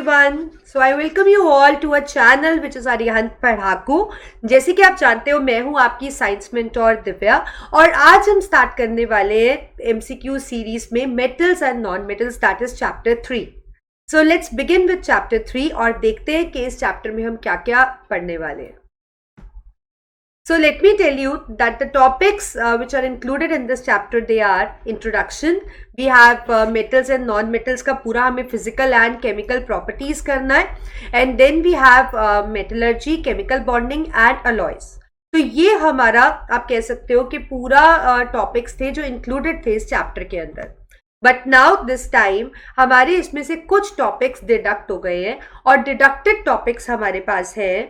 everyone. So I welcome you all to a channel which is Arihant पढ़ाकू. जैसे कि आप जानते हो मैं हूँ आपकी साइंस मेंटोर दिव्या और आज हम स्टार्ट करने वाले हैं MCQ सीरीज में metals and non metals that is chapter 3. So let's begin with chapter 3 और देखते हैं कि इस चैप्टर में हम क्या क्या पढ़ने वाले हैं. So let me tell you that the topics which are included in this chapter, they are introduction. We have metals and non-metals का पूरा हमें physical and chemical properties करना है, and then we have metallurgy, chemical bonding and alloys. तो ये हमारा आप कह सकते हो कि पूरा topics थे जो included थे इस chapter के अंदर. बट नाउ दिस टाइम हमारे इसमें से कुछ टॉपिक्स डिडक्ट हो गए हैं और डिडक्टेड टॉपिक्स हमारे पास है.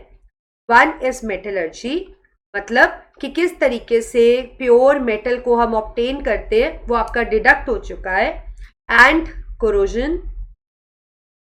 वन इज मेटलर्जी, मतलब कि किस तरीके से प्योर मेटल को हम ऑब्टेन करते हैं वो आपका डिडक्ट हो चुका है. एंड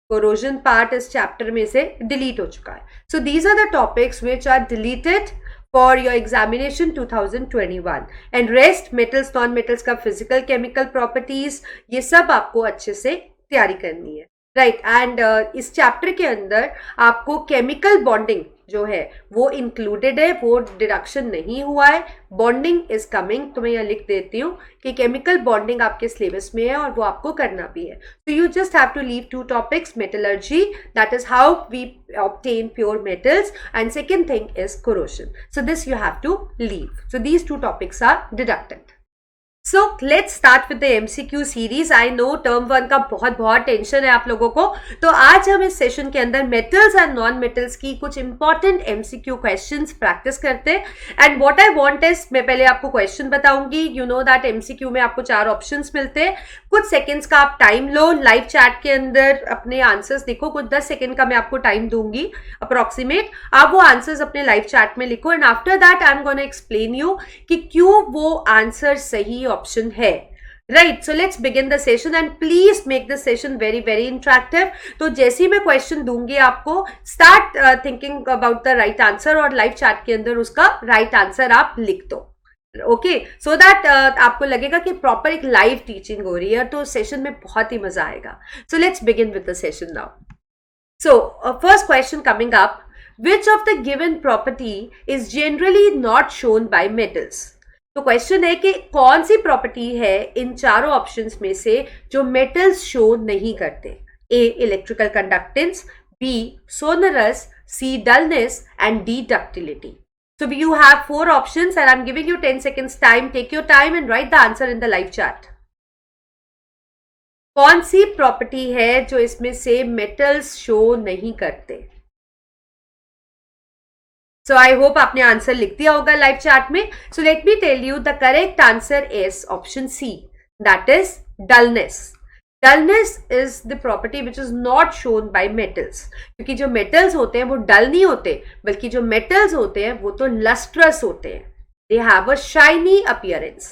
कोरोजन पार्ट इस चैप्टर में से डिलीट हो चुका है. So these are the topics which are deleted for your examination 2021 and rest metals non-metals का physical chemical properties ये सब आपको अच्छे से तैयारी करनी है, राइट. एंड इस चैप्टर के अंदर आपको केमिकल बॉन्डिंग जो है वो इंक्लूडेड है, वो डिडक्शन नहीं हुआ है. बॉन्डिंग इज कमिंग, तो मैं यहाँ लिख देती हूँ कि केमिकल बॉन्डिंग आपके सिलेबस में है और वो आपको करना भी है. तो you just have to leave two topics, metallurgy that is how we obtain pure metals and second thing is corrosion. So this you have to leave. So these two topics are deducted. So let's start with the MCQ series. I know term 1 का बहुत tension है आप लोगों को, तो आज हम इस सेशन के अंदर मेटल्स एंड नॉन मेटल्स की कुछ इंपॉर्टेंट MCQ क्वेश्चंस प्रैक्टिस करते हैं. And what I want is, मैं पहले आपको क्वेश्चन बताऊंगी. यू नो दैट MCQ में आपको 4 ऑप्शंस मिलते हैं. कुछ सेकेंड्स का आप टाइम लो, लाइव चैट के अंदर अपने आंसर्स देखो. कुछ 10 सेकेंड का मैं आपको टाइम दूंगी अप्रोक्सीमेट. आप वो आंसर्स अपने लाइव चैट में लिखो and after that I am gonna explain you कि क्यों वो आंसर सही ऑप्शन है, right. So let's begin the session and please make this session very very interactive. तो जैसे ही मैं क्वेश्चन दूंगी आपको start thinking about the right answer और लाइव चैट के अंदर उसका राइट आंसर आप लिख दो, ओके, सो दैट आपको लगेगा कि प्रॉपर एक लाइव टीचिंग हो रही है, तो सेशन में बहुत ही मजा आएगा. So let's begin with the session now. So first question coming up, which of the given property is generally not shown by metals? तो क्वेश्चन है कि कौन सी प्रॉपर्टी है इन चारों ऑप्शंस में से जो मेटल्स शो नहीं करते. A electrical conductance, B sonorous, C dullness and D ductility. So you have 4 options and I'm giving you 10 seconds time. Take your time and write the answer in the live chat. कौन सी property है जो इसमें से metals show नहीं करते? So I hope आपने answer लिख दिया होगा लाइव चैट में. So let me tell you the correct answer is option C, that is dullness. Dullness is the property which is not shown by metals. क्योंकि जो metals होते हैं वो dull नहीं होते, बल्कि जो metals होते हैं वो तो lustrous होते हैं. They have a shiny appearance.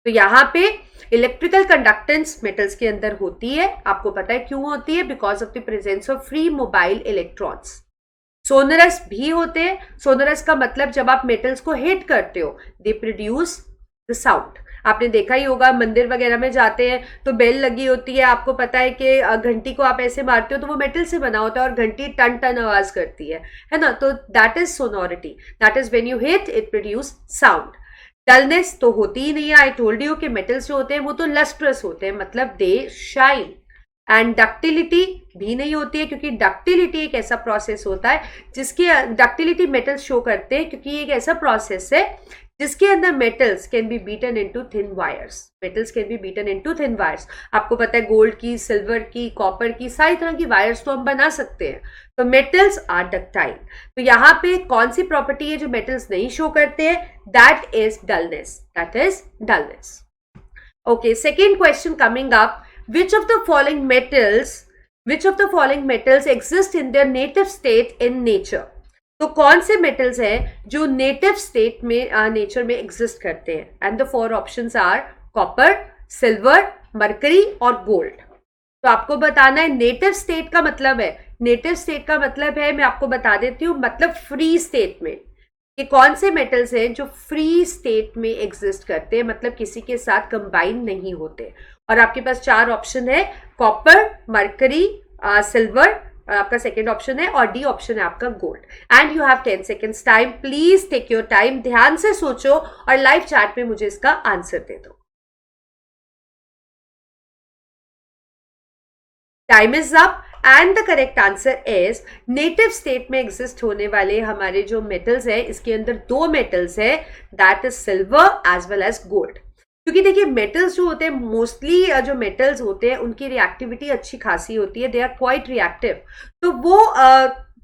तो यहाँ पे इलेक्ट्रिकल कंडक्टेंस मेटल्स के अंदर होती है. आपको पता है क्यों होती है? Because of the presence of free mobile electrons. Sonorous भी होते हैं. सोनरस का मतलब जब आप मेटल्स को हिट करते हो दे प्रोड्यूस द साउंड. आपने देखा ही होगा मंदिर वगैरह में जाते हैं तो बेल लगी होती है, आपको पता है कि घंटी को आप ऐसे मारते हो तो वो मेटल से बना होता है और घंटी टन टन आवाज करती है ना. तो that is sonority, that is when you hit it produce sound. Dullness तो होती ही नहीं है. आई टोल्ड यू कि मेटल्स जो होते हैं वो तो लस्ट्रस होते हैं, मतलब दे शाइन. एंड डक्टिलिटी भी नहीं होती है, क्योंकि डक्टिलिटी एक ऐसा प्रोसेस होता है जिसके डक्टिलिटी मेटल्स शो करते हैं, क्योंकि एक ऐसा प्रोसेस है जिसके अंदर metals can B beaten into thin wires. Metals can B beaten into thin wires. आपको पता है गोल्ड की, सिल्वर की, कॉपर की, सारी तरह की वायर्स तो हम बना सकते हैं. तो मेटल्स आर डक्टाइल. तो यहाँ पे कौन सी प्रॉपर्टी है जो मेटल्स नहीं शो करते हैं? That is dullness, that is dullness. Okay, second question coming up. Which of the following metals exist in their native state in nature? तो कौन से मेटल्स हैं जो नेटिव स्टेट में नेचर में एग्जिस्ट करते हैं? And the 4 options are copper, silver, mercury और गोल्ड. तो आपको बताना है नेटिव स्टेट का मतलब है. नेटिव स्टेट का मतलब है, मैं आपको बता देती हूँ, मतलब फ्री स्टेट में. कि कौन से मेटल्स हैं जो फ्री स्टेट में एग्जिस्ट करते हैं, मतलब किसी के साथ कंबाइन नहीं होते. और आपके पास 4 ऑप्शन है, कॉपर, मरकरी, सिल्वर, आपका सेकेंड ऑप्शन है, और डी ऑप्शन है आपका gold. And you have 10 seconds time. Please take your time, ध्यान से सोचो और लाइव चैट में मुझे इसका आंसर दे दो. Time is up and the correct answer is native state में एग्जिस्ट होने वाले हमारे जो मेटल्स है, इसके अंदर दो मेटल्स है, that is silver as well as gold. क्योंकि देखिए मेटल्स जो होते हैं, मोस्टली जो मेटल्स होते हैं उनकी रिएक्टिविटी अच्छी खासी होती है, दे आर क्वाइट रिएक्टिव. तो वो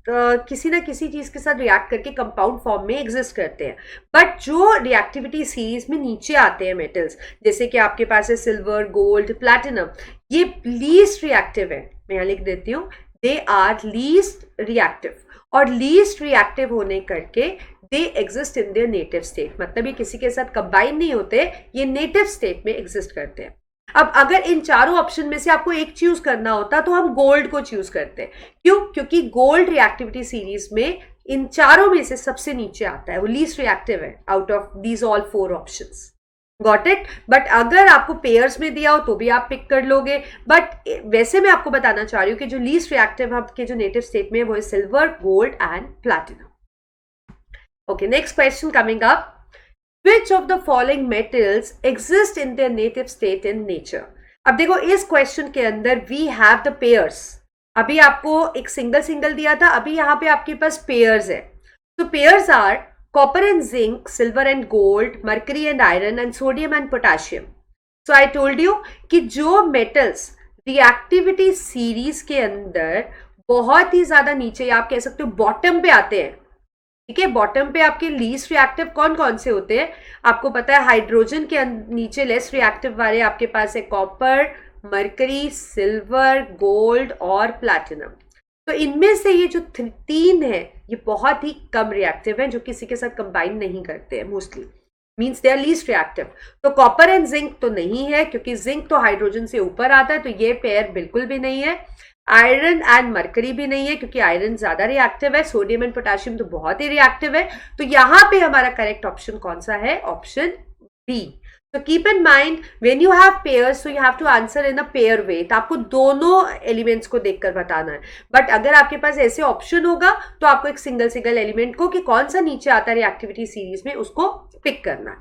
किसी ना किसी चीज के साथ रिएक्ट करके कंपाउंड फॉर्म में एग्जिस्ट करते हैं. बट जो रिएक्टिविटी सीरीज में नीचे आते हैं मेटल्स, जैसे कि आपके पास है सिल्वर, गोल्ड, प्लैटिनम, ये लीस्ट रिएक्टिव है. मैं यहाँ लिख देती हूँ, दे आर लीस्ट रिएक्टिव. और लीस्ट रिएक्टिव होने करके they exist in their native state. मतलब ये किसी के साथ कंबाइन नहीं होते, ये नेटिव स्टेट में एग्जिस्ट करते हैं. अब अगर इन चारों ऑप्शन में से आपको एक चूज करना होता तो हम गोल्ड को चूज करते हैं. क्यों? क्योंकि गोल्ड रिएक्टिविटी सीरीज में इन चारों में से सबसे नीचे आता है, वो लीस्ट रिएक्टिव है out of these all 4 options. Got it? But अगर आपको पेयर्स में दिया हो तो भी आप पिक कर लोगे. बट वैसे मैं आपको बताना चाह रही हूँ कि जो लीस्ट रिएक्टिव आपके जो नेटिव स्टेट में है वो है silver, gold and platinum. Okay, next question coming up. Which of the following metals exist in their native state in nature? अब देखो इस क्वेश्चन के अंदर we have the pairs. अभी आपको एक सिंगल दिया था, अभी यहाँ पे आपके पास पेयर्स है. तो pairs are copper and zinc, silver and gold, mercury and iron and sodium and potassium. So I told you कि जो मेटल्स रिएक्टिविटी सीरीज के अंदर बहुत ही ज्यादा नीचे, या आप कह सकते हो बॉटम पे आते हैं. ठीक है, बॉटम पे आपके लीस्ट रिएक्टिव कौन कौन से होते हैं? आपको पता है हाइड्रोजन के नीचे लेस रिएक्टिव वाले आपके पास है कॉपर, मरकरी, सिल्वर, गोल्ड और प्लैटिनम. तो इनमें से ये जो 3 है ये बहुत ही कम रिएक्टिव है, जो किसी के साथ कंबाइन नहीं करते हैं mostly, means they are least reactive. तो कॉपर एंड जिंक तो नहीं है, क्योंकि जिंक तो हाइड्रोजन से ऊपर आता है, तो ये पेयर बिल्कुल भी नहीं है. आयरन एंड मरकरी भी नहीं है, क्योंकि आयरन ज्यादा रिएक्टिव है. सोडियम एंड पोटेशियम तो बहुत ही रिएक्टिव है. तो यहां पे हमारा करेक्ट ऑप्शन कौन सा है? Option B. तो keep in mind when you have pairs, so you have to answer in a pair way. तो आपको दोनों एलिमेंट्स को देखकर बताना है. बट अगर आपके पास ऐसे ऑप्शन होगा तो आपको एक सिंगल एलिमेंट को कि कौन सा नीचे आता है रिएक्टिविटी सीरीज में, उसको पिक करना है.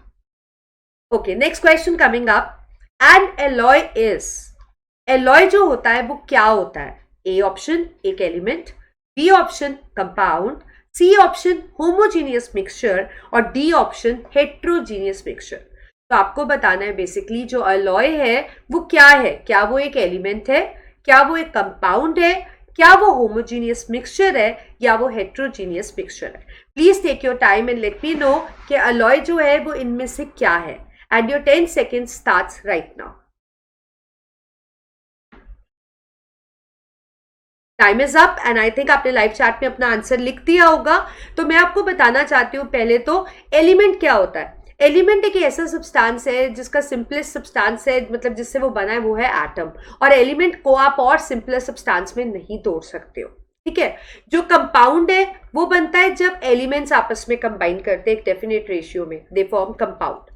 Okay, next question coming up. An alloy is, alloy जो होता है वो क्या होता है? ए ऑप्शन एक element, B option compound, C option homogeneous mixture और डी ऑप्शन हेट्रोजीनियस मिक्सचर. तो आपको बताना है बेसिकली जो अलॉय है वो क्या है. क्या वो एक एलिमेंट है, क्या वो एक कंपाउंड है, क्या वो होमोजीनियस मिक्सचर है, या वो हेट्रोजीनियस मिक्सचर है. Please take your time and let me know कि अलॉय जो है वो इनमें से क्या है. And your 10 seconds starts right now. Time is up and I think आपने लाइव चैट में अपना आंसर लिख दिया होगा. तो मैं आपको बताना चाहती हूँ पहले तो एलिमेंट क्या होता है. एलिमेंट एक ऐसा सब्सटेंस है जिसका सिंपलेस्ट सब्सटेंस है, मतलब जिससे वो बना है वो है एटम. और एलिमेंट को आप और सिंपलेस्ट सब्सटेंस में नहीं तोड़ सकते हो. ठीक है, जो कंपाउंड है वो बनता है जब एलिमेंट्स आपस में कंबाइन करते हैं एक डेफिनेट रेशियो में, they form compound.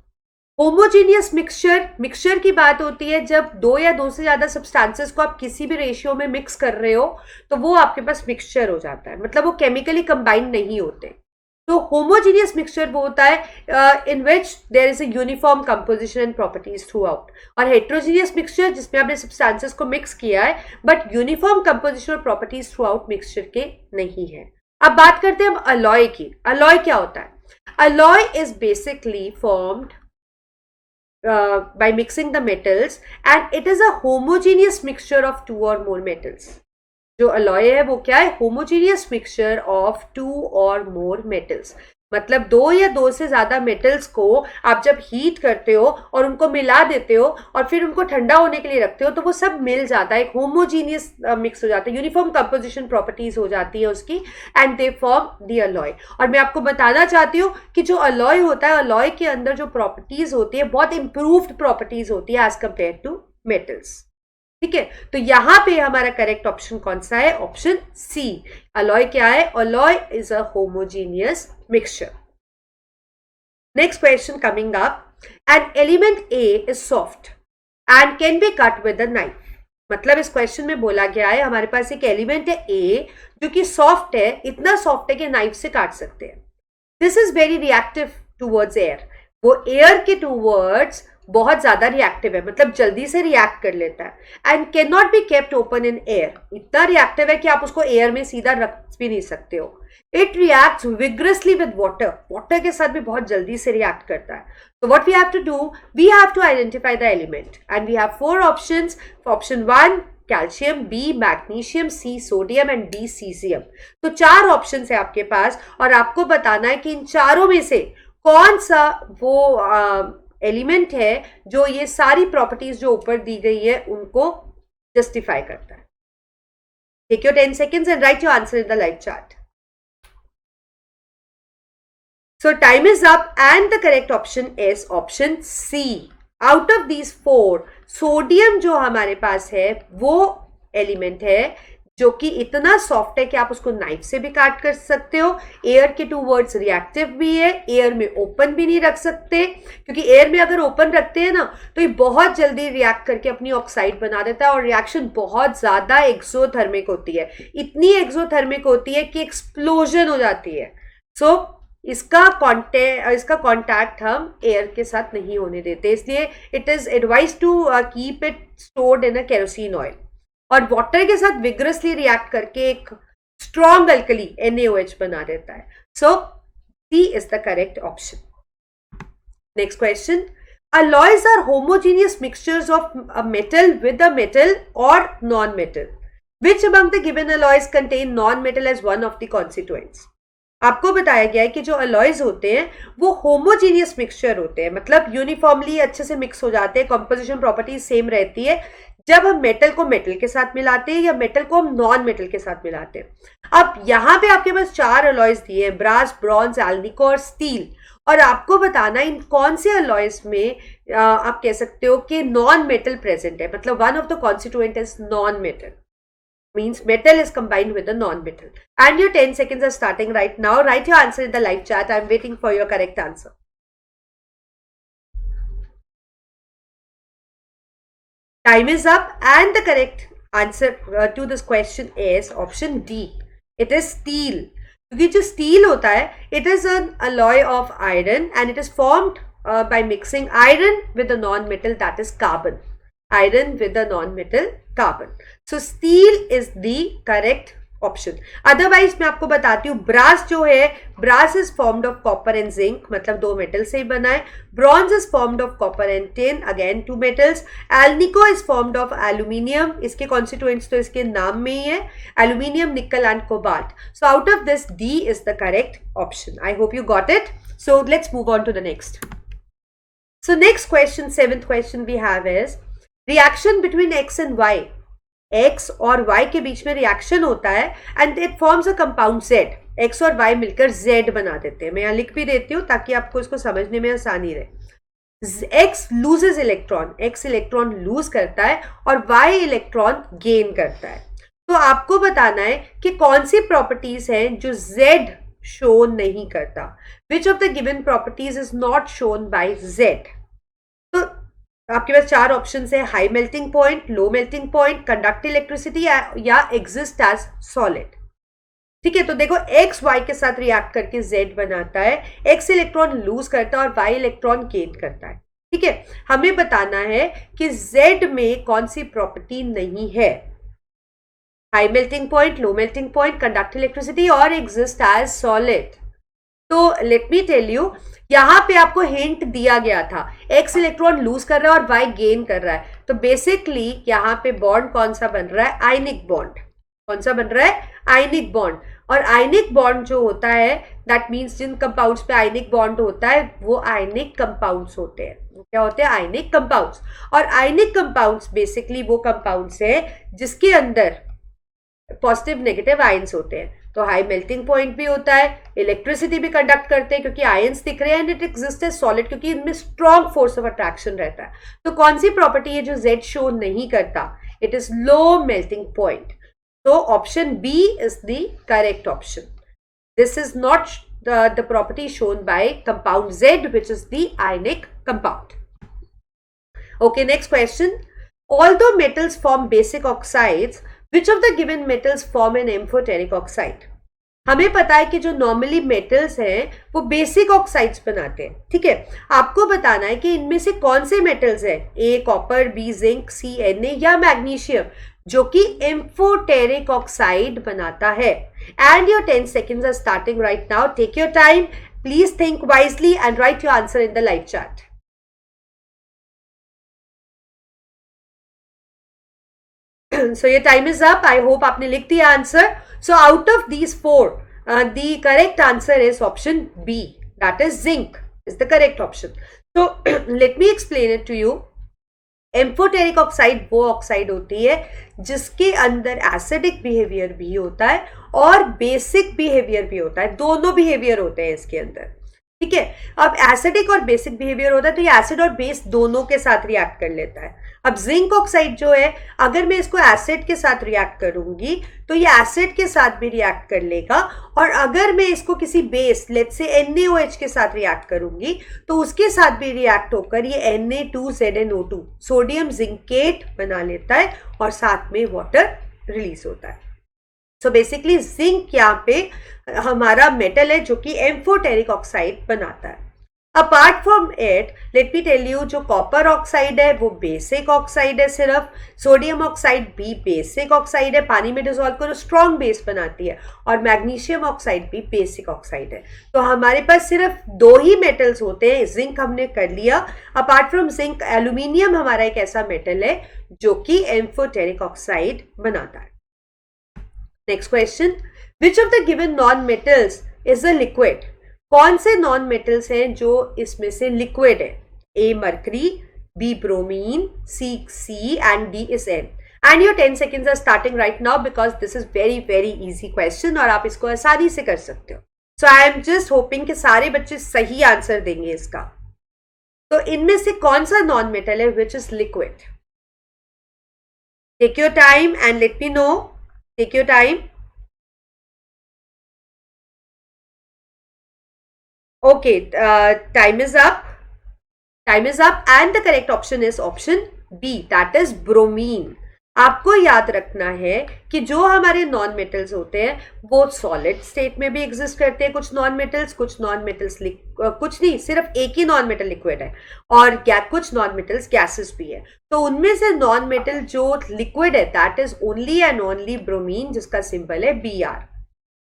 Homogeneous mixture की बात होती है जब 2 या 2 से ज्यादा सब्सटेंसेस को आप किसी भी रेशियो में मिक्स कर रहे हो तो वो आपके पास मिक्सचर हो जाता है, मतलब वो केमिकली कंबाइन नहीं होते. तो होमोजीनियस मिक्सचर वो होता है in which there is a uniform composition and properties throughout. और हेट्रोजीनियस मिक्सचर जिसमें आपने सब्सटेंसेस को मिक्स किया है बट यूनिफॉर्म कंपोजिशन और प्रॉपर्टीज थ्रू आउट मिक्सचर के नहीं है. अब बात करते हैं हम अलॉय की. अलॉय क्या होता है? Alloy is basically formed by mixing the metals and it is a homogeneous mixture of 2 or more metals. जो alloy है वो क्या है? homogeneous mixture of 2 or more metals. मतलब 2 या 2 से ज्यादा मेटल्स को आप जब हीट करते हो और उनको मिला देते हो और फिर उनको ठंडा होने के लिए रखते हो तो वो सब मिल जाता है, एक होमोजीनियस मिक्स हो जाता है, यूनिफॉर्म कंपोजिशन प्रॉपर्टीज हो जाती है उसकी and they form the alloy. और मैं आपको बताना चाहती हूँ कि जो अलॉय होता है, अलॉय के अंदर जो प्रॉपर्टीज होती है बहुत इंप्रूव्ड प्रॉपर्टीज होती है एज कंपेयर टू मेटल्स. ठीक है, तो यहां पे हमारा करेक्ट ऑप्शन कौन सा है? Option C. अलॉय क्या है? Alloy is a homogeneous mixture. Next question coming up. An element A is soft and can be cut with a knife. मतलब इस क्वेश्चन में बोला गया है हमारे पास एक एलिमेंट है ए जो कि सॉफ्ट है, इतना सॉफ्ट है कि नाइफ से काट सकते हैं. This is very reactive towards air. वो एयर के टूवर्ड्स बहुत ज्यादा रिएक्टिव है, मतलब जल्दी से रिएक्ट कर लेता है. And can not be kept open in air. इतना रिएक्टिव है कि आप उसको एयर में सीधा रख भी नहीं सकते हो. It reacts vigorously with water. Water के साथ भी बहुत जल्दी से रिएक्ट करता है. So what we have to do, we have to identify the element, and we have 4 options. Option 1 calcium, B magnesium, C sodium and D cesium. तो 4 options है आपके पास और आपको बताना है कि इन चारों में से कौन सा वो एलिमेंट है जो ये सारी प्रॉपर्टीज जो ऊपर दी गई है उनको जस्टिफाई करता है. Take your 10 seconds and write your answer in the live chat. So time is up and the correct option is option C. Out of these 4, sodium जो हमारे पास है वो एलिमेंट है जो कि इतना सॉफ्ट है कि आप उसको नाइफ से भी काट कर सकते हो. एयर के टूवर्ड्स रिएक्टिव भी है, एयर में ओपन भी नहीं रख सकते क्योंकि एयर में अगर ओपन रखते हैं ना तो ये बहुत जल्दी रिएक्ट करके अपनी ऑक्साइड बना देता है और रिएक्शन बहुत ज्यादा एक्सोथर्मिक होती है. इतनी एक्सोथर्मिक होती है कि एक्सप्लोजन हो जाती है. सो इसका कांटेक्ट हम एयर के साथ नहीं होने देते, इसलिए it is advise to keep it stored in a kerosene oil. और वाटर के साथ विग्रसली रिएक्ट करके एक स्ट्रॉन्ग अल्कली NaOH बना देता है. So C is the correct option. Next question. Alloys are homogeneous mixtures of a metal with a metal or non-metal. Which among the given alloys contain non-metal as one of the constituents? आपको बताया गया है कि जो alloys होते हैं वो homogeneous mixture होते हैं, मतलब यूनिफॉर्मली अच्छे से मिक्स हो जाते हैं, कंपोजिशन प्रॉपर्टी सेम रहती है जब हम मेटल को मेटल के साथ मिलाते हैं या मेटल को हम नॉन मेटल के साथ मिलाते हैं. अब यहाँ पे आपके पास 4 अलॉयज दिए हैं, ब्रास, ब्रॉन्ज, एल्निको और स्टील. और आपको बताना इन कौन से अलॉयज में आप कह सकते हो कि नॉन मेटल प्रेजेंट है, मतलब one of the constituent is non metal. Means metal is combined with a non-metal. And your 10 seconds are starting right now. Write your answer in the live chat. I'm waiting for your correct answer. Time is up and the correct answer to this question is option D. It is steel. क्योंकि जो steel होता है, it is an alloy of iron and it is formed by mixing iron with a non-metal, that is carbon. Iron with a non-metal carbon. So steel is the correct option. Otherwise मैं आपको बताती हूँ, brass जो है, brass is formed of copper and zinc, मतलब 2 metal से ही बना है. Bronze is formed of copper and tin, again 2 metals. Alnico is formed of aluminium, इसके constituents तो इसके नाम में ही है, aluminium, nickel and cobalt. So out of this D is the correct option. I hope you got it. So let's move on to the next. So next question, 7th question we have is reaction between X and Y. X और Y के बीच में reaction होता है and it forms a compound Z. X और Y मिलकर Z बना देते हैं. मैं यहाँ लिख भी देती हूँ ताकि आपको इसको समझने में आसानी रहे. X loses electron, x electron lose करता है और वाई इलेक्ट्रॉन गेन करता है. तो आपको बताना है कि कौन सी प्रॉपर्टीज हैं जो जेड शो नहीं करता. विच of the given properties is not shown by Z. तो आपके पास 4 ऑप्शन है, हाई मेल्टिंग पॉइंट, लो मेल्टिंग पॉइंट, कंडक्ट इलेक्ट्रिसिटी या एग्जिस्ट एज सॉलिड. ठीक है, तो देखो एक्स वाई के साथ रिएक्ट करके जेड बनाता है, एक्स इलेक्ट्रॉन लूज करता है और वाई इलेक्ट्रॉन गेन करता है. ठीक है, हमें बताना है कि जेड में कौन सी प्रॉपर्टी नहीं है. हाई मेल्टिंग पॉइंट, लो मेल्टिंग पॉइंट, कंडक्ट इलेक्ट्रिसिटी और एग्जिस्ट एज सॉलिड. तो लेट मी टेल यू, यहां पे आपको हिंट दिया गया था, एक्स इलेक्ट्रॉन लूज कर रहा है और वाई गेन कर रहा है. तो बेसिकली यहां पे बॉन्ड कौन सा बन रहा है? Ionic bond. कौन सा बन रहा है? Ionic bond. और आयनिक बॉन्ड जो होता है, दैट मीन्स जिन कंपाउंड्स पे आयनिक बॉन्ड होता है वो आयनिक कंपाउंड्स होते हैं. वो क्या होते हैं? Ionic compounds. और आयनिक कंपाउंड्स बेसिकली वो कंपाउंड्स है जिसके अंदर पॉजिटिव नेगेटिव आयंस होते हैं. तो हाई मेल्टिंग पॉइंट भी होता है, इलेक्ट्रिसिटी भी कंडक्ट करते हैं क्योंकि आयंस दिख रहे हैं, and it exist as solid क्योंकि इनमें स्ट्रॉन्ग फोर्स ऑफ अट्रैक्शन रहता है. तो कौन सी प्रॉपर्टी है जो जेड शो नहीं करता? It is low melting point. तो option B is the correct option. This is not the property shown by compound Z which is the ionic compound. Okay, next question. Although metals form basic oxides, which of the given metals form an amphoteric oxide? हमें पता है कि जो normally metals हैं वो basic oxides बनाते हैं, ठीक है. आपको बताना है कि इनमें से कौन से मेटल्स हैं, A copper, B zinc, C Na या मैग्नीशियम, जो कि एम्फोटेरिक ऑक्साइड बनाता है. And your 10 seconds are starting right now. Take your time, please think wisely and write your answer in the live chat. So your time is up. I hope आपने लिख दिया answer. So out of these four, the correct answer is option B. That is zinc is the correct option. So let me explain it to you. Amphoteric oxide वो oxide होती है जिसके अंदर acidic behaviour भी होता है और basic behaviour भी होता है. दोनों बिहेवियर होते हैं इसके अंदर, ठीक है. अब एसिडिक और बेसिक बिहेवियर होता है तो ये एसिड और बेस दोनों के साथ रिएक्ट कर लेता है. अब जिंक ऑक्साइड जो है, अगर मैं इसको एसिड के साथ रिएक्ट करूंगी तो ये एसिड के साथ भी रिएक्ट कर लेगा, और अगर मैं इसको किसी बेस लेट्स से NaOH के साथ रिएक्ट करूंगी तो उसके साथ भी रिएक्ट होकर ये Na2ZnO2 सोडियम जिंकेट बना लेता है और साथ में वाटर रिलीज होता है. सो बेसिकली जिंक यहाँ पे हमारा मेटल है जो कि एम्फोटेरिक ऑक्साइड बनाता है. Apart from it let me tell you, जो कॉपर ऑक्साइड है वो बेसिक ऑक्साइड है सिर्फ. सोडियम ऑक्साइड भी बेसिक ऑक्साइड है, पानी में डिसॉल्व करो स्ट्रॉन्ग बेस बनाती है. और मैग्नीशियम ऑक्साइड भी बेसिक ऑक्साइड है. तो हमारे पास सिर्फ दो ही मेटल्स होते हैं. जिंक हमने कर लिया. अपार्ट फ्रॉम जिंक एल्यूमिनियम हमारा एक ऐसा मेटल है जो कि एम्फोटेरिक ऑक्साइड बनाता है. Next question, which of the given non metals is a liquid? कौन से नॉन मेटल्स हैं जो इसमें से लिक्विड है? A mercury, B bromine, C and D is an. And your 10 seconds are starting right now because this is very very easy question और आप इसको आसानी से कर सकते हो. So I am just hoping कि सारे बच्चे सही आंसर देंगे इसका. तो इनमें से कौन सा नॉन मेटल है which is liquid? Take your time and let me know. Take your time. Okay, time is up. Time is up and the correct option is option B, that is bromine. आपको याद रखना है कि जो हमारे non metals होते हैं वो सॉलिड स्टेट में भी एग्जिस्ट करते हैं. कुछ नॉन मेटल्स कुछ नहीं, सिर्फ एक ही नॉन मेटल लिक्विड है और कुछ नॉन मेटल्स गैसेस भी है. तो उनमें से नॉन मेटल जो लिक्विड है that is only and only bromine, जिसका सिंबल है Br.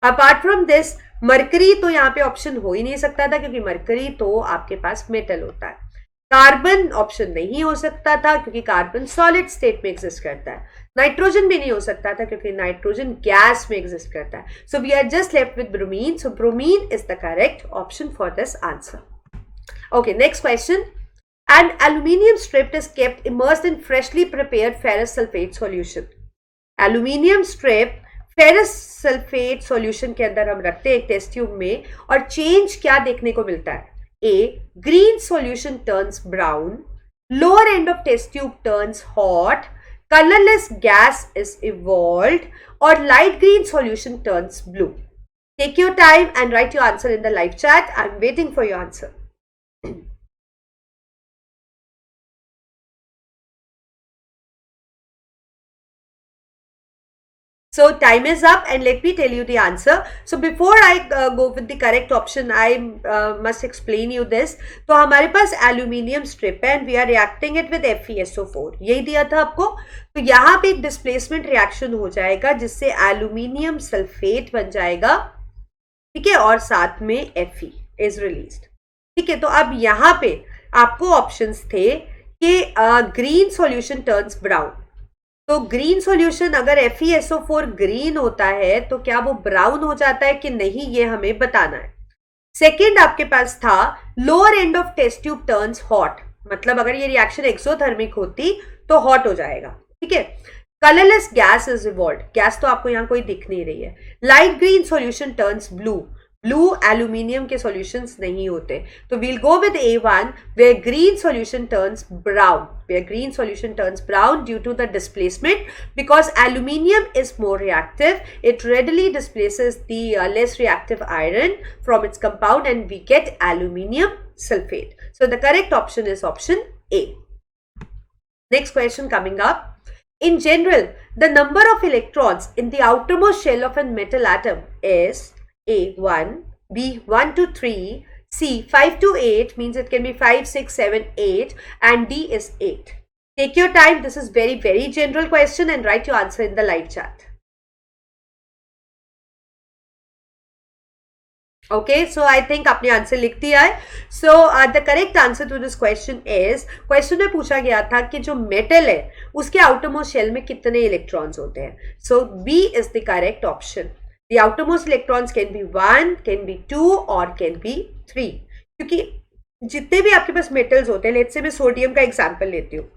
Apart from this mercury तो यहाँ पे ऑप्शन हो ही नहीं सकता था क्योंकि मरकरी तो आपके पास मेटल होता है. कार्बन ऑप्शन नहीं हो सकता था क्योंकि कार्बन सॉलिड स्टेट में एग्जिस्ट करता है. नाइट्रोजन भी नहीं हो सकता था क्योंकि नाइट्रोजन गैस में एग्जिस्ट करता है. So we are just left with bromine. So bromine is the correct option for this answer. Okay, next question. An aluminium strip is kept immersed in freshly prepared ferrous sulfate solution. Aluminium strip ferrous sulphate solution के अंदर हम रखते हैं एक test tube में, और change क्या देखने को मिलता है? A green solution turns brown, lower end of test tube turns hot, colourless gas is evolved, और light green solution turns blue. Take your time and write your answer in the live chat. I am waiting for your answer. So time is up and let me tell you the answer. So before I go with the correct option, I must explain you this. तो हमारे पास aluminium strip है and we are reacting it with FeSO4. यही दिया था आपको. तो यहाँ पे एक displacement reaction हो जाएगा जिससे aluminium sulfate बन जाएगा, ठीक है, और साथ में Fe is released. ठीक है, तो अब यहाँ पे आपको options थे कि green solution turns brown. तो ग्रीन सॉल्यूशन अगर FeSO4 ग्रीन होता है तो क्या वो ब्राउन हो जाता है कि नहीं, ये हमें बताना है. सेकेंड आपके पास था lower end of test tube turns hot, मतलब अगर ये रिएक्शन एक्सोथर्मिक होती तो हॉट हो जाएगा, ठीक है. Colourless gas is evolved, gas तो आपको यहाँ कोई दिख नहीं रही है. Light green solution turns blue, blue aluminium के सॉल्यूशंस नहीं होते. तो we'll go with A1 where green solution turns brown, where green solution turns brown due to the displacement, because aluminium is more reactive. It readily displaces the less reactive iron from its compound and we get aluminium sulfate. So the correct option is option A. Next question coming up. In general, the number of electrons in the outermost shell of a metal atom is A 1, B 1 to 3, C 5 to 8, means it can be 5, 6, 7, 8, and D is 8. Take your time. This is very, very general question and write your answer in the live chat. Okay, so I think आपने answer लिख दिया है. So the correct answer to this question is, question में पूछा गया था कि जो मेटल है उसके आउटरमोस्ट शेल में कितने इलेक्ट्रॉन्स होते हैं. So B is the correct option. The outermost electrons can be 1, can be 2 or can be 3. क्योंकि जितने भी आपके पास मेटल्स होते हैं, लेट्स से मैं सोडियम का एग्जांपल लेती हूँ,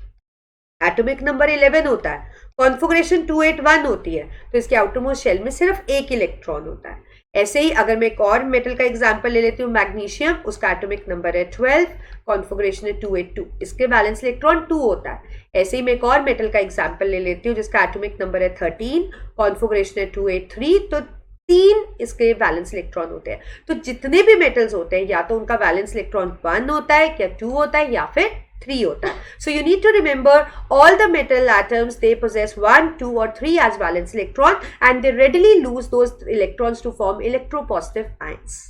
एटॉमिक नंबर 11 होता है, कॉन्फिगरेशन 281 होती है, तो इसके आउटरमोस्ट शेल में सिर्फ एक इलेक्ट्रॉन होता है. ऐसे ही अगर मैं एक और मेटल का एग्जांपल ले लेती हूँ, मैग्नीशियम, उसका एटॉमिक नंबर है 12, कॉन्फिगरेशन है 282, इसके बैलेंस इलेक्ट्रॉन 2 होता है. ऐसे ही मैं एक और मेटल का एग्जांपल ले लेती हूँ जिसका एटॉमिक नंबर है 13, कॉन्फिगरेशन है 283, तो 3 इसके वैलेंस इलेक्ट्रॉन होते हैं. तो जितने भी मेटल्स होते हैं या तो उनका वैलेंस इलेक्ट्रॉन 1 होता है या 2 होता है या फिर 3 होता है. So you need to remember all the metal atoms, they possess 1, 2 or 3 as valence electron and they readily lose those electrons to form electropositive ions.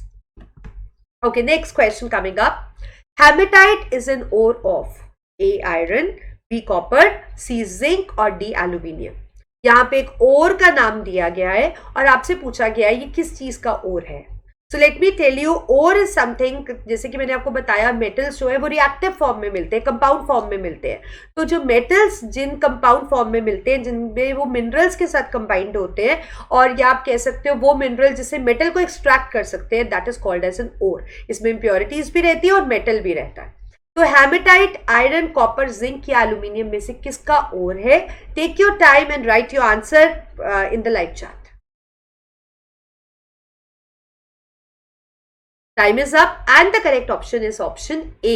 Okay, next question coming up. Hematite is an ore of A iron, B copper, C zinc or D aluminium. यहाँ पे एक ओर का नाम दिया गया है और आपसे पूछा गया है ये किस चीज का ओर है. So let me tell you, ore is something, जैसे कि मैंने आपको बताया मेटल्स जो है वो रिएक्टिव फॉर्म में मिलते हैं, कंपाउंड फॉर्म में मिलते हैं. तो जो मेटल्स जिन कंपाउंड फॉर्म में मिलते हैं, जिनमें वो मिनरल्स के साथ कंबाइंड होते हैं, और या आप कह सकते हो वो मिनरल जिससे मेटल को एक्सट्रैक्ट कर सकते हैं, that is called as an ore. इसमें इम्प्योरिटीज भी रहती है और मेटल भी रहता है. तो हेमेटाइट आयरन, कॉपर, जिंक या एल्यूमिनियम में से किसका ओर है? Take your time and write your answer in the live chat. Time is up and the correct option is option A.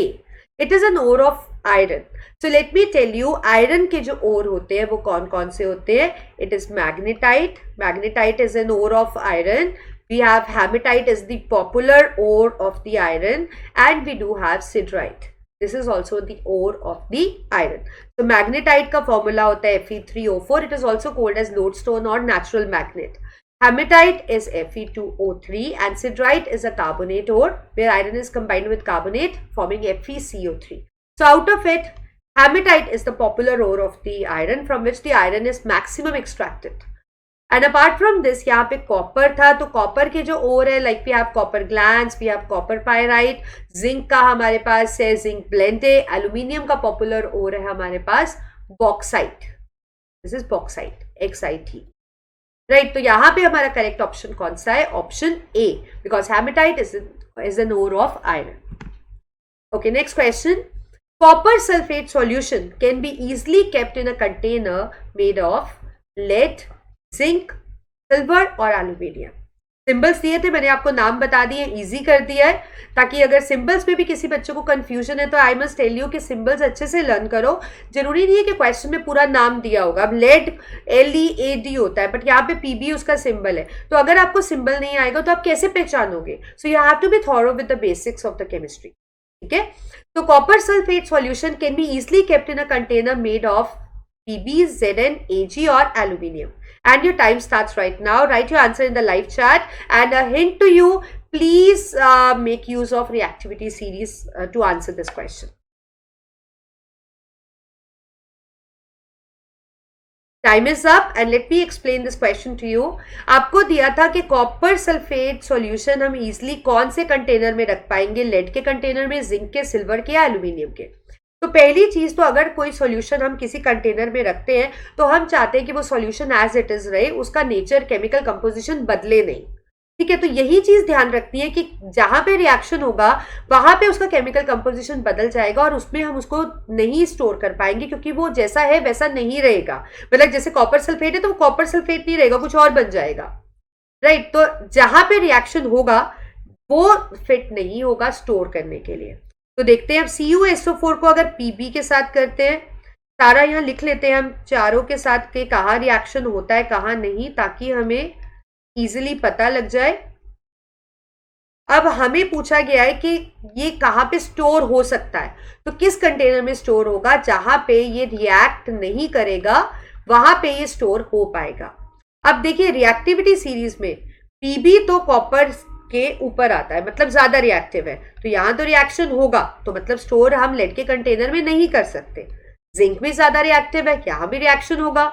It is an ore of iron. So let me tell you, iron के जो ore होते हैं वो कौन कौन से होते हैं? It is magnetite. Magnetite is an ore of iron. We have hematite is the popular ore of the iron, and we do have siderite. This is also the ore of the iron. So magnetite का formula होता है Fe3O4. It is also called as lodestone or natural magnet. Hematite is Fe2O3 and siderite is a carbonate ore where iron is combined with carbonate forming FeCO3. So out of it, hematite is the popular ore of the iron from which the iron is maximum extracted. And apart from this, यहाँ पे copper था, तो copper के जो ore है, like we have copper glance, we have copper pyrite, zinc का हमारे पास है जिंक ब्लेंड है, एल्यूमिनियम का पॉपुलर ओर है हमारे पास bauxite. This is bauxite, XIT. Right, तो यहाँ पे हमारा करेक्ट ऑप्शन कौन सा है? Option A, because haematite is an ore of iron. Okay, next question. Copper sulphate solution can be easily kept in a container made of lead, zinc, silver और aluminium. Symbols दिए थे, मैंने आपको नाम बता दिए, इजी कर दिया है, ताकि अगर सिंबल्स में भी किसी बच्चे को कंफ्यूजन है तो आई मस्ट टेल यू कि सिंबल्स अच्छे से लर्न करो. जरूरी नहीं है कि क्वेश्चन में पूरा नाम दिया होगा. अब लेड LEAD होता है, बट यहाँ पे PB उसका सिंबल है, तो अगर आपको सिंबल नहीं आएगा तो आप कैसे पहचानोगे? So you have to be thorough with the basics of the chemistry. ठीक है, तो copper sulphate solution can be easily kept in a container made of PB, Zn, Ag or aluminium. And your time starts right now. Write your answer in the live chat. And a hint to you, please make use of reactivity series to answer this question. Time is up and let me explain this question to you. आपको दिया था कि copper sulphate solution हम easily कौन से container में रख पाएंगे? लेड के कंटेनर में, जिंक के, सिल्वर के या एल्यूमिनियम के? तो पहली चीज तो अगर कोई सॉल्यूशन हम किसी कंटेनर में रखते हैं तो हम चाहते हैं कि वो सॉल्यूशन एज इट इज रहे, उसका नेचर, केमिकल कंपोजिशन बदले नहीं. ठीक है, तो यही चीज ध्यान रखती है कि जहां पे रिएक्शन होगा वहां पे उसका केमिकल कंपोजिशन बदल जाएगा और उसमें हम उसको नहीं स्टोर कर पाएंगे, क्योंकि वो जैसा है वैसा नहीं रहेगा. मतलब जैसे कॉपर सल्फेट है तो वो कॉपर सल्फेट नहीं रहेगा, कुछ और बन जाएगा. राइट, तो जहां पे रिएक्शन होगा वो फिट नहीं होगा स्टोर करने के लिए. तो देखते हैं अब CuSO4 को अगर PB के साथ करते हैं, सारा यहाँ लिख लेते हैं हम चारों के साथ के कहाँ रिएक्शन होता है कहाँ नहीं, ताकि हमें इजीली पता लग जाए. अब हमें पूछा गया है कि ये कहाँ पे स्टोर हो सकता है, तो किस कंटेनर में स्टोर होगा, जहां पे ये रिएक्ट नहीं करेगा वहां पे ये स्टोर हो पाएगा। अब देखिए रिएक्टिविटी सीरीज में पीबी तो कॉपर के ऊपर आता है, मतलब ज्यादा रिएक्टिव है, तो यहां तो रिएक्शन होगा, तो मतलब स्टोर हम लेड के कंटेनर में नहीं कर सकते। जिंक भी ज्यादा रिएक्टिव है, यहां भी रिएक्शन होगा।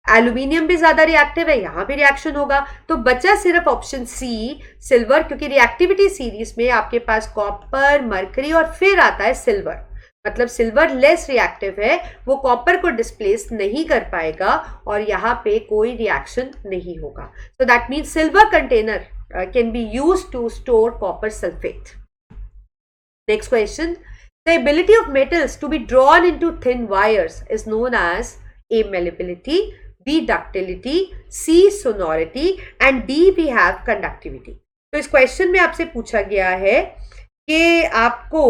एल्यूमिनियम भी ज्यादा रिएक्टिव है, यहां भी रिएक्शन होगा। तो बचा सिर्फ ऑप्शन सी सिल्वर, क्योंकि रिएक्टिविटी सीरीज में आपके पास कॉपर, मरकरी और फिर आता है सिल्वर। मतलब सिल्वर लेस रिएक्टिव है, वो कॉपर को डिस्प्लेस नहीं कर पाएगा और यहाँ पे कोई रिएक्शन नहीं होगा। So that means silver container can be used to store copper sulphate. Next question, the ability of metals to be drawn into thin wires is known as A. malleability, B. ductility, C. sonority and D. we have conductivity। तो इस question में आपसे पूछा गया है कि आपको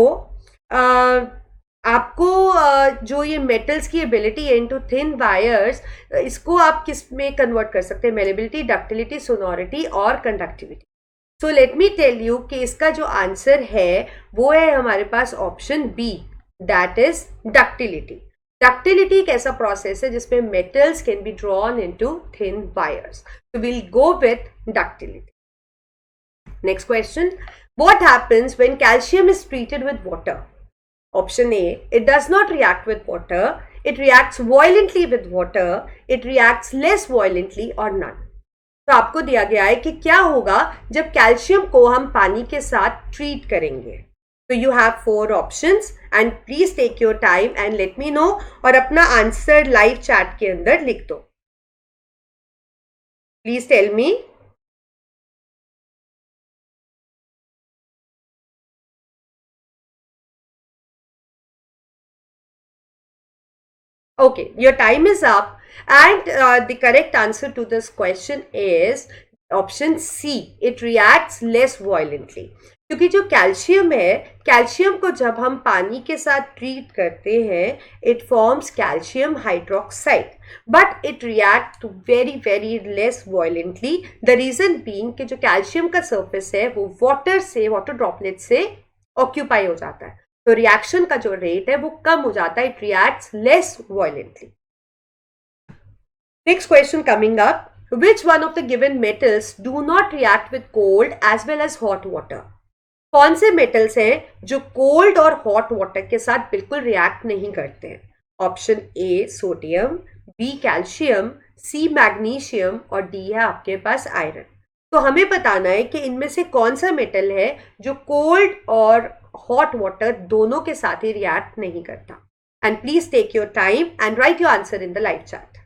जो ये मेटल्स की एबिलिटी है इनटू थिन वायर्स, इसको आप किस में कन्वर्ट कर सकते हैं, मेलेबिलिटी, डक्टिलिटी, सोनोरिटी और conductivity. So let me tell you कि इसका जो आंसर है वो है हमारे पास option B, that is ductility. Ductility एक ऐसा प्रोसेस है जिसमें metals can be drawn into thin wires, so will go with ductility. Next question, what happens when calcium is treated with water? Option A, it does not react with water, it reacts violently with water, it reacts less violently or none। तो आपको दिया गया है कि क्या होगा जब calcium को हम पानी के साथ ट्रीट करेंगे। तो you have 4 options and please take your time and let me know, और अपना आंसर लाइव चैट के अंदर लिख दो। Please tell me. Okay, your time is up and the correct answer to this question is option C, it reacts less violently। क्योंकि जो calcium है, कैल्शियम को जब हम पानी के साथ ट्रीट करते हैं it forms calcium hydroxide, but it react very very less violently. The reason being कि जो कैल्शियम का सरफेस है वो वाटर ड्रॉपलेट से ऑक्यूपाई हो जाता है, तो रिएक्शन का जो रेट है वो कम हो जाता है, it reacts less violently. Next question coming up, which one of the given metals do not react with cold as well as hot water? कौन से मेटल्स हैं जो कोल्ड और हॉट वाटर के साथ बिल्कुल रिएक्ट नहीं करते हैं? Option A sodium, B calcium, C magnesium और डी है आपके पास आयरन। तो हमें बताना है कि इनमें से कौन सा मेटल है जो कोल्ड और हॉट वाटर दोनों के साथ ही रिएक्ट नहीं करता। And please take your time and write your answer in the live chat.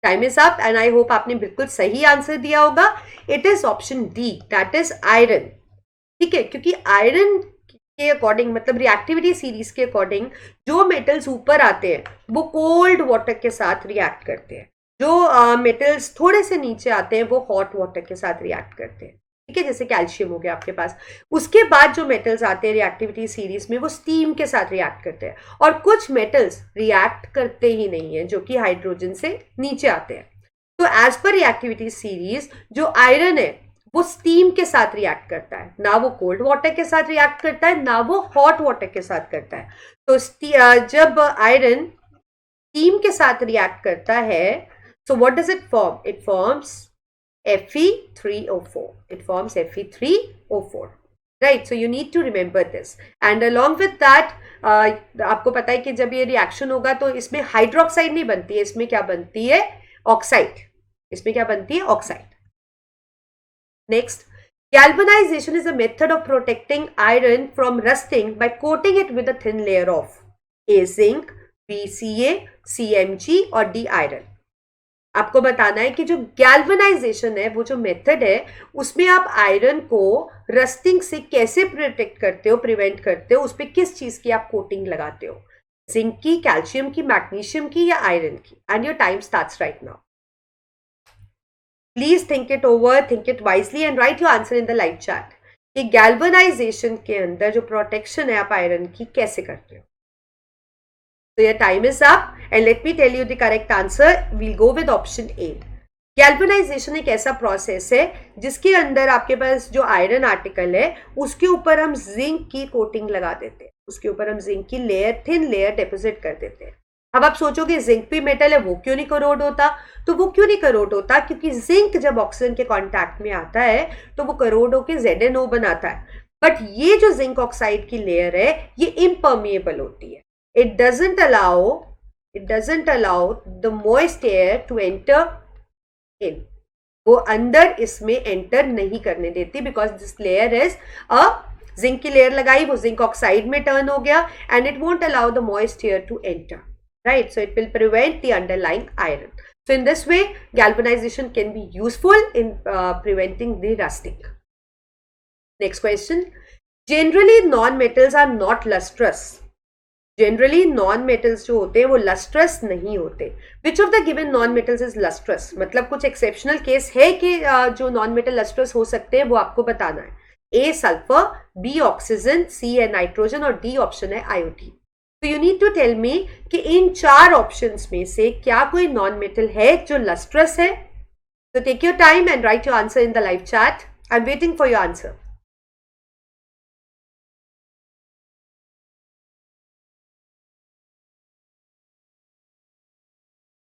Time is up and I hope आपने बिल्कुल सही आंसर दिया होगा। It is option D, that is iron. ठीक है, क्योंकि आयरन के अकॉर्डिंग, मतलब रिएक्टिविटी सीरीज के अकॉर्डिंग, जो मेटल्स ऊपर आते हैं वो कोल्ड वाटर के साथ रिएक्ट करते हैं, जो मेटल्स थोड़े से नीचे आते हैं वो हॉट वाटर के साथ रिएक्ट करते हैं। ठीक है, जैसे कैल्शियम हो गया आपके पास। उसके बाद जो मेटल्स आते हैं रिएक्टिविटी सीरीज में वो स्टीम के साथ रिएक्ट करते हैं, और कुछ मेटल्स रिएक्ट करते ही नहीं है जो कि हाइड्रोजन से नीचे आते हैं। तो एज पर रिएक्टिविटी सीरीज जो आयरन है वो स्टीम के साथ रिएक्ट करता है, ना वो कोल्ड वाटर के साथ रिएक्ट करता है ना वो हॉट वाटर के साथ करता है। तो जब आयरन स्टीम के साथ रिएक्ट करता है, so what does it form? It forms Fe3O4. It forms Fe3O4. Right, so you need to remember this. And along with that, आपको पता है कि जब ये रिएक्शन होगा तो इसमें हाइड्रोक्साइड नहीं बनती है, इसमें क्या बनती है? ऑक्साइड। इसमें क्या बनती है? Oxide. Next, galvanization is a method of protecting iron from rusting by coating it with a thin layer of A. zinc, B. Ca, C. Mg और D. iron। आपको बताना है कि जो गैल्वेनाइजेशन है, वो जो मेथड है, उसमें आप आयरन को रस्टिंग से कैसे प्रोटेक्ट करते हो, प्रिवेंट करते हो, उस पर किस चीज की आप कोटिंग लगाते हो? जिंक की, कैल्शियम की, मैग्नीशियम की या आयरन की? And your time starts right now. Please think it over, think it wisely and write your answer in the live chat कि गैल्वेनाइजेशन के अंदर जो प्रोटेक्शन है आप आयरन की कैसे करते हो। So your time is up and let me tell you the correct answer. We'll go with option A. Galvanisation एक ऐसा प्रोसेस है जिसके अंदर आपके पास जो आयरन आर्टिकल है उसके ऊपर हम जिंक की कोटिंग लगा देते हैं, उसके ऊपर हम जिंक की लेयर, थिन लेयर डिपॉजिट कर देते हैं। अब आप सोचोगे जिंक भी मेटल है, वो क्यों नहीं करोड होता? तो वो क्यों नहीं करोड होता? क्योंकि जिंक जब ऑक्सीजन के कांटेक्ट में आता है तो वो करोड होकर ZnO बनाता है। बट ये जो जिंक ऑक्साइड की लेयर है ये इम्पर्मिएबल होती है। It doesn't allow the moist air to enter in, वो अंदर इसमें एंटर नहीं करने देती, because this layer is a zinc की लेयर लगाई, वो जिंक ऑक्साइड में टर्न हो गया and it won't allow the moist air to enter, right? So it will prevent the underlying iron. So in this way, galvanization can be useful in preventing the rusting. Next question. Generally, non-metals are not lustrous. Generally, non-metals जो होते हैं वो lustrous नहीं होते. Which of the given non-metals is lustrous? मतलब कुछ exceptional case है कि जो non-metal lustrous हो सकते हैं वो आपको बताना है. A sulfur, B oxygen, C है nitrogen और D option है iodine. तो you need to tell me कि इन 4 ऑप्शंस में से क्या कोई नॉन मेटल है जो लस्ट्रस है? तो take your time and write your answer in the live chat. I am waiting for your answer.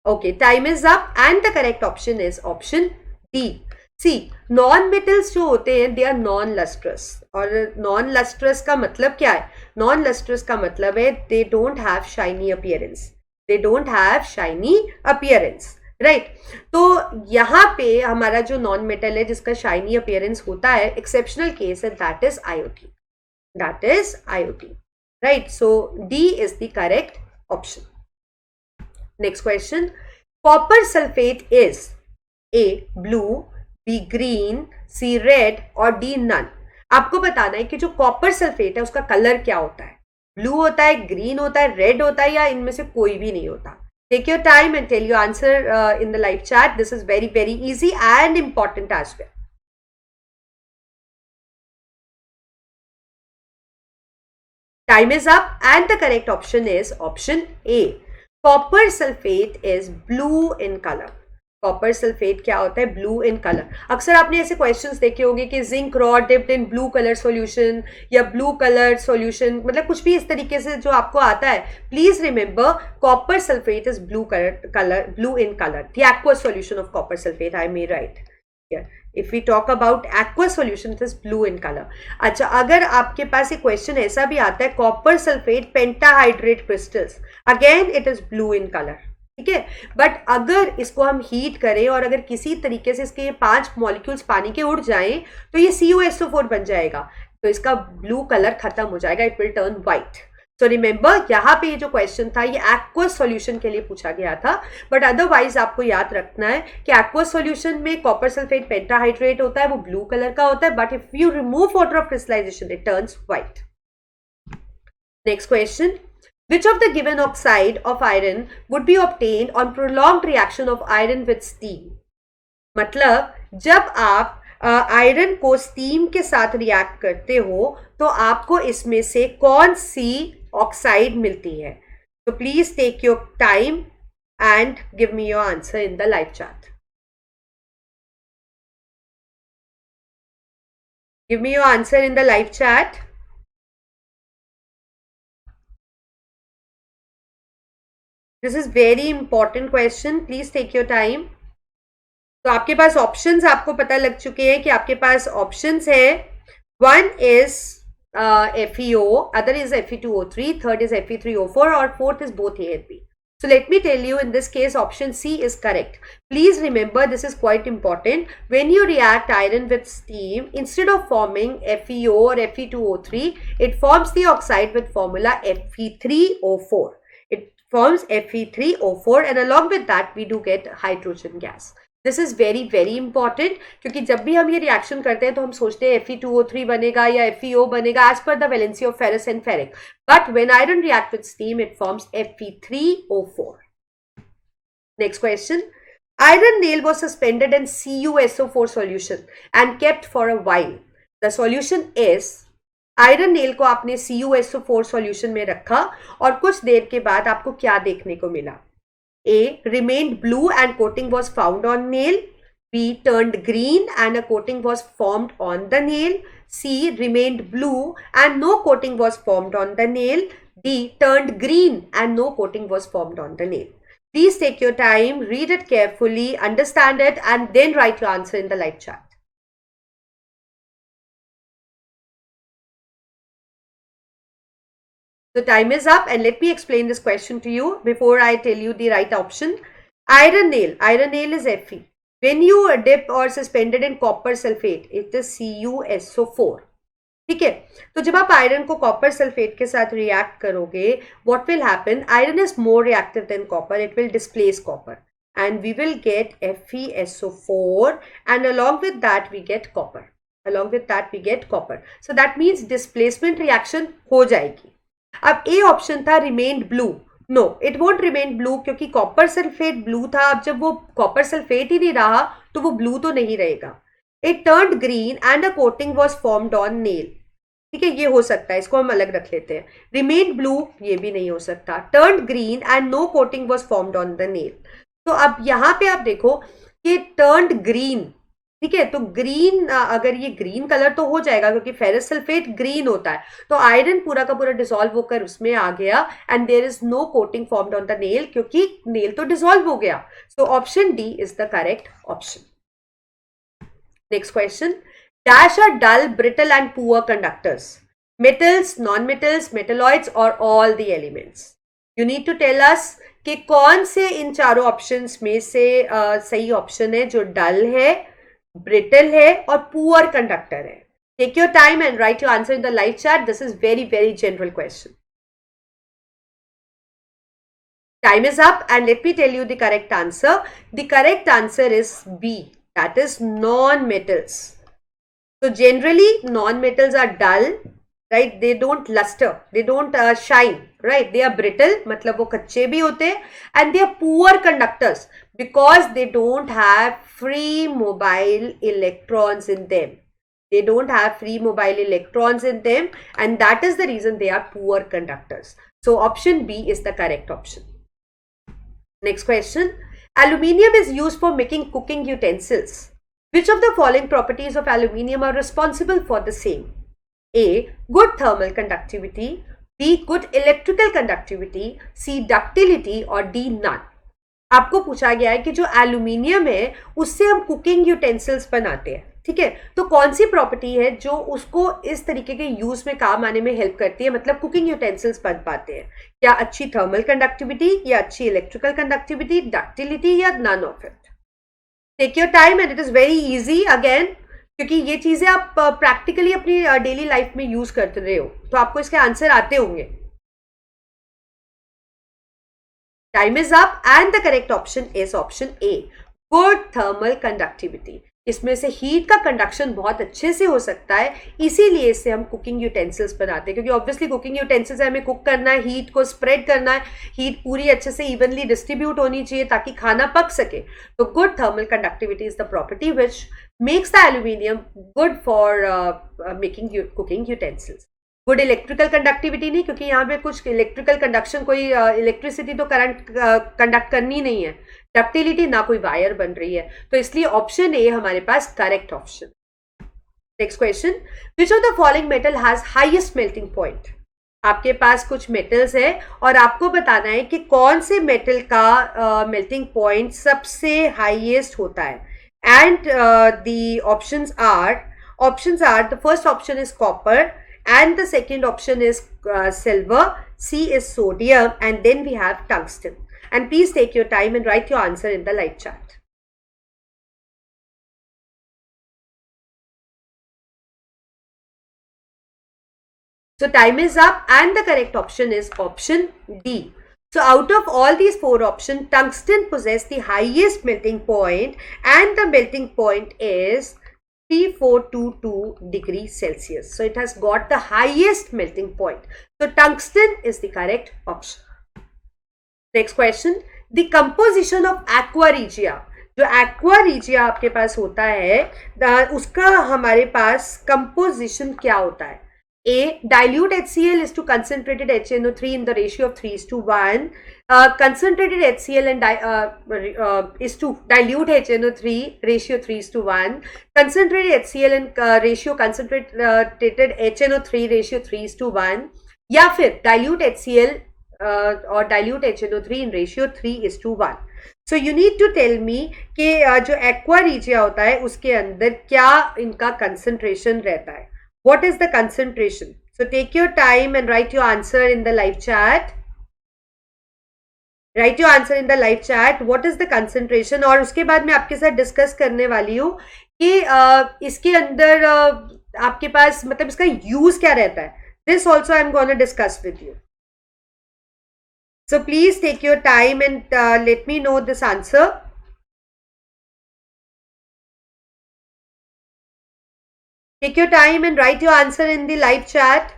Okay, time is up and the correct option is option D. See, non metals जो होते हैं they are non lustrous. और non lustrous का मतलब क्या है? Non lustrous का मतलब है they don't have shiny appearance. They don't have shiny appearance, right? तो यहाँ पे हमारा जो नॉन मेटल है जिसका शाइनी अपीयरेंस होता है, एक्सेप्शनल केस है, that is iodine. That is iodine, right? So D is the correct option. Next question. Copper sulfate is A blue, B green, C red और D none. आपको बताना है कि जो कॉपर सल्फेट है उसका कलर क्या होता है. ब्लू होता है, ग्रीन होता है, रेड होता है या इनमें से कोई भी नहीं होता. Take your time and tell your answer in the live chat. This is very very easy and important as well. Time is up and the correct option is option A. Copper sulphate is blue in colour. Copper sulphate क्या होता है? Blue in colour. अक्सर आपने ऐसे questions देखे होंगे कि zinc rod dipped in blue colour solution या ब्लू कलर सॉल्यूशन, मतलब कुछ भी इस तरीके से जो आपको आता है. Please remember copper sulphate is blue blue in colour. The aqueous solution of copper sulphate, I may right. If we talk about aqueous solution, it is blue in color. अच्छा, अगर आपके पास एक क्वेश्चन ऐसा भी आता है copper sulphate pentahydrate crystals, again it is blue in colour, ठीक है? बट अगर इसको हम हीट करें और अगर किसी तरीके से इसके 5 मॉलिक्यूल्स पानी के उड़ जाएं तो ये CuSO4 बन जाएगा, तो इसका ब्लू कलर खत्म हो जाएगा, it will turn white. So remember यहाँ पे ये जो क्वेश्चन था ये एक्वस सॉल्यूशन के लिए पूछा गया था, बट अदरवाइज आपको याद रखना है कि एक्वस सॉल्यूशन में कॉपर सल्फेट पेंटाहाइड्रेट होता है, वो ब्लू कलर का होता है, but if you remove water of crystallisation it turns white. Next question. Which of the given oxide of iron would be obtained on prolonged reaction of iron with steam? मतलब जब आप iron को steam के साथ react करते हो तो आपको इसमें से कौन सी ऑक्साइड मिलती है? तो please take your time and give me your answer in the live chat. Give me your answer in the live chat. This is very important question, please take your time. तो आपके पास options आपको पता लग चुके हैं कि आपके पास options है. One is FeO, other is Fe2O3, third is Fe3O4 और fourth is both A and B. So let me tell you, in this case option C is correct. Please remember, this is quite important. When you react iron with steam, instead of forming FeO or Fe2O3, it forms the oxide with formula Fe3O4. It forms Fe3O4 and along with that we do get hydrogen gas. This is very very important, क्योंकि जब भी हम ये reaction करते हैं तो हम सोचते हैं Fe2O3 बनेगा या FeO बनेगा as per the valency of ferrous and ferric, but when iron react with steam it forms Fe3O4. Next question. Iron nail was suspended in CuSO4 solution and kept for a while. The solution is, iron nail को आपने CuSO4 solution में रखा और कुछ देर के बाद आपको क्या देखने को मिला? A. Remained blue and coating was found on nail. B. Turned green and a coating was formed on the nail. C. Remained blue and no coating was formed on the nail. D. Turned green and no coating was formed on the nail. Please take your time, read it carefully, understand it, and then write your answer in the live chat. The time is up, and let me explain this question to you before I tell you the right option. Iron nail is Fe. When you dip or suspended in copper sulfate, it is CuSO4. ठीक है, तो जब आप iron को copper sulphate के साथ react करोगे, what will happen? Iron is more reactive than copper. It will displace copper, and we will get FeSO4, and along with that we get copper. So that means displacement reaction हो जाएगी. अब A option था remained blue. No, it won't remain blue क्योंकि copper sulphate blue था. अब जब वो copper sulphate ही नहीं रहा तो वो ब्लू तो नहीं रहेगा. It turned green and a coating was formed on nail. ठीक है, ये हो सकता है, इसको हम अलग रख लेते हैं. रिमेन ब्लू ये भी नहीं हो सकता. Turned green and no coating was formed on the nail. तो अब यहां पे आप देखो कि टर्न्ड ग्रीन, ठीक है, तो ग्रीन, अगर ये ग्रीन कलर तो हो जाएगा क्योंकि फेरस सल्फेट ग्रीन होता है, तो आयरन पूरा का पूरा डिसॉल्व होकर उसमें आ गया and there is no coating formed on the nail क्योंकि नेल तो डिसॉल्व हो गया. So option D is the correct option. Next question. Dash are dull, brittle and poor conductors. Metals, non metals, metalloids और all the elements. You need to tell us कि कौन से इन चारों options में से सही ऑप्शन है जो डल है, ब्रिटल है और पुअर कंडक्टर है. Take your time and write your answer in the live chat. This is very very general question. Time is up and let me tell you the correct answer. The correct answer is B, that is non-metals. So generally non-metals are dull, right? They don't luster, they don't shine, right? They are brittle, मतलब वो कच्चे भी होते हैं, and they are poor conductors because they don't have free mobile electrons in them. They don't have free mobile electrons in them, and that is the reason they are poor conductors. So option B is the correct option. Next question. Aluminium is used for making cooking utensils. Which of the following properties of aluminium are responsible for the same? A. Good thermal conductivity. B. Good electrical conductivity. C. Ductility. और D. None. आपको पूछा गया है कि जो aluminium है उससे हम कुकिंग यूटेंसिल्स बनाते हैं, ठीक है, तो कौन सी प्रॉपर्टी है जो उसको इस तरीके के यूज में काम आने में हेल्प करती है, मतलब कुकिंग यूटेंसिल्स बन पाते हैं. क्या अच्छी थर्मल कंडक्टिविटी या अच्छी इलेक्ट्रिकल कंडक्टिविटी, डक्टिलिटी या none of it. Take your time and it is very easy again, क्योंकि ये चीजें आप प्रैक्टिकली अपनी डेली लाइफ में यूज करते रहे हो तो आपको इसके आंसर आते होंगे. Time is up and the correct option is option A, good thermal conductivity. इसमें से हीट का कंडक्शन बहुत अच्छे से हो सकता है, इसीलिए इससे हम कुकिंग यूटेंसिल्स बनाते हैं, क्योंकि ऑब्वियसली कुकिंग यूटेंसिल्स हमें कुक करना है, हीट को स्प्रेड करना है, हीट पूरी अच्छे से इवनली डिस्ट्रीब्यूट होनी चाहिए ताकि खाना पक सके. तो good thermal conductivity is the property which makes the aluminium good for making cooking utensils. Good electrical conductivity नहीं, क्योंकि यहाँ पे कुछ इलेक्ट्रिकल कंडक्शन, कोई इलेक्ट्रिसिटी तो करंट कंडक्ट करनी नहीं है. डक्टिलिटी, ना कोई वायर बन रही है, तो इसलिए ऑप्शन ए हमारे पास correct option. Next question. Which of the following metal has highest melting point. आपके पास कुछ मेटल्स है और आपको बताना है कि कौन से मेटल का मेल्टिंग पॉइंट सबसे हाईएस्ट होता है. And the options are the first option is copper, and the second option is silver, C is sodium, and then we have tungsten. And please take your time and write your answer in the live chat. So time is up and the correct option is option D. So out of all these four options, tungsten possesses the highest melting point and the melting point is 3422 degrees Celsius. So it has got the highest melting point. So tungsten is the correct option. Next question. The composition of aqua regia. जो aqua regia आपके पास होता है उसका हमारे पास composition क्या होता है. A. Dilute HCl is to concentrated HNO3 in the ratio of 3:1. Concentrated HCl and is to dilute HNO3 ratio 3:1. Concentrated HCl and ratio concentrated HNO3 ratio 3:1. या फिर dilute HCl और dilute HNO3 in ratio 3:1. So you need to tell me कि जो aqua regia होता है उसके अंदर क्या इनका concentration रहता है. What is the concentration? So take your time and write your answer in the live chat. Write your answer in the live chat. What is the concentration? और उसके बाद मैं आपके साथ डिस्कस करने वाली हूँ कि इसके अंदर आपके पास मतलब इसका यूज क्या रहता है. This also I'm going to discuss with you. So please take your time and let me know this answer. Take your time and write your answer in the live chat.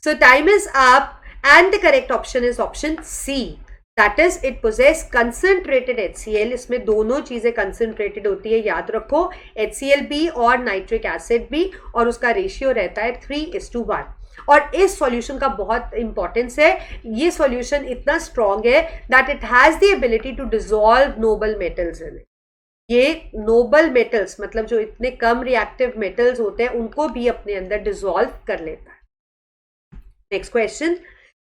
So time is up and the correct option is option C. That is, it possess concentrated HCl. इसमें दोनों चीजें concentrated होती है, याद रखो, HCl भी और nitric acid भी, और उसका रेशियो रहता है 3:1. और इस सॉल्यूशन का बहुत इंपॉर्टेंस है. ये सॉल्यूशन इतना स्ट्रॉन्ग है that it has the ability to dissolve noble metals in it. ये नोबल मेटल्स मतलब जो इतने कम रिएक्टिव मेटल्स होते हैं उनको भी अपने अंदर डिसॉल्व कर लेता है. Next question.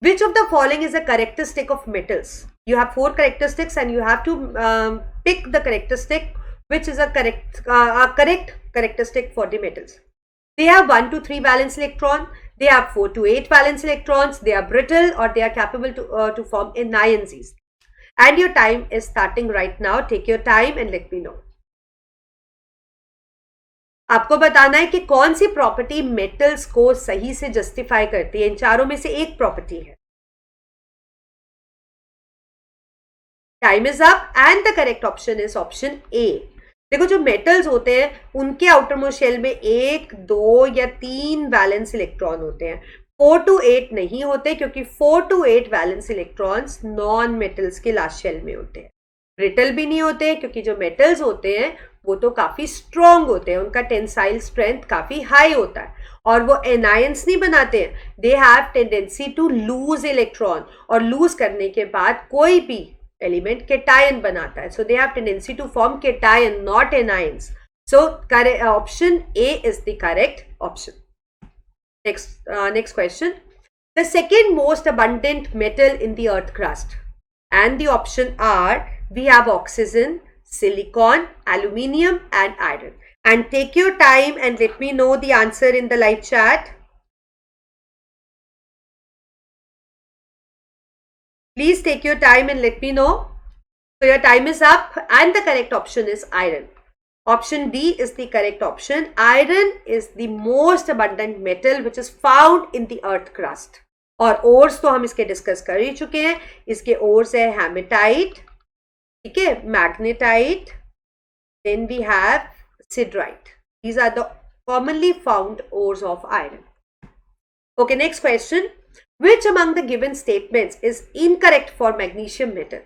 Which of the following is a characteristic of metals? You have 4 characteristics and you have to pick the characteristic which is a correct characteristic for the metals. They have 1 to 3 valence electron. They have 4 to 8 valence electrons. They are brittle or they are capable to form anions. And your time is starting right now. Take your time and let me know. आपको बताना है कि कौन सी property metals को सही से justify करती है. इन चारों में से एक प्रॉपर्टी है. Time is up and the correct option is option A. देखो, जो मेटल्स होते हैं उनके आउटर मोस्ट शेल में 1, 2 या 3 वैलेंस इलेक्ट्रॉन होते हैं. 4 to 8 नहीं होते क्योंकि 4 to 8 valence electrons non metals के लास्ट शेल में होते हैं. ब्रिटल भी नहीं होते क्योंकि जो मेटल्स होते हैं वो तो काफी स्ट्रॉन्ग होते हैं, उनका टेंसाइल स्ट्रेंथ काफी हाई होता है और वो एनायंस नहीं बनाते हैं. They have tendency to lose electron और लूज करने के बाद कोई भी एलिमेंट केटायन बनाता है. So they have tendency to form cation, not anions. So option A is the correct option. Next question. The second most abundant metal in the earth crust, and the option are we have oxygen, silicon, aluminium and iron. And take your time and let me know the answer in the live chat. Please take your time and let me know. So your time is up and the correct option is iron. Option D is the correct option. Iron is the most abundant metal which is found in the earth crust. और ores तो हम इसके discuss कर ही चुके हैं. इसके ores है haematite, ठीक है, magnetite, then we have siderite. These are the commonly found ores of iron. Okay, next question. Which among the given statements is incorrect for magnesium metal?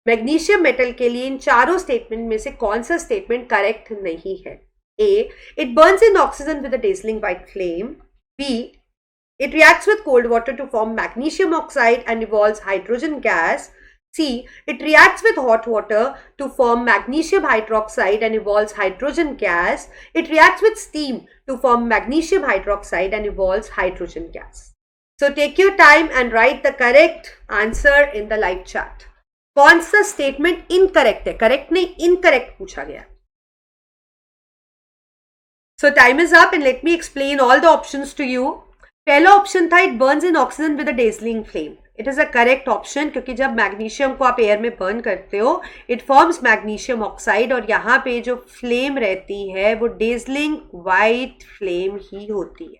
Magnesium metal के लिए इन चारों स्टेटमेंट में से कौन सा स्टेटमेंट करेक्ट नहीं है? A. It burns in oxygen with a dazzling white flame. B. It reacts with cold water to form magnesium oxide and evolves hydrogen gas. C. It reacts with hot water to form magnesium hydroxide and evolves hydrogen gas. It reacts with steam to form magnesium hydroxide and evolves hydrogen gas. So take your time and write the correct answer in the live chat. कौन सा statement incorrect है? Correct नहीं, incorrect पूछा गया. So time is up and let me explain all the options to you. पहला option था it burns in oxygen with a dazzling flame. It is a correct option क्योंकि जब magnesium को आप एयर में बर्न करते हो it forms magnesium oxide और यहाँ पे जो फ्लेम रहती है वो dazzling white flame ही होती है.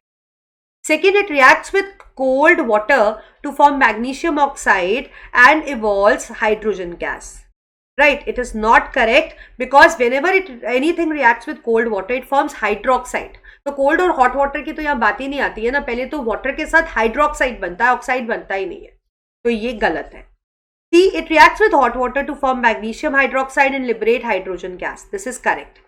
Second, it reacts with cold water to form magnesium oxide and evolves hydrogen gas. Right, it is not correct because whenever anything reacts with cold water, it forms hydroxide. तो cold और hot water की तो यहाँ बात ही नहीं आती है ना. पहले तो water के साथ hydroxide बनता है, oxide बनता ही नहीं है. तो ये गलत है. C, it reacts with hot water to form magnesium hydroxide and liberate hydrogen gas. This is correct.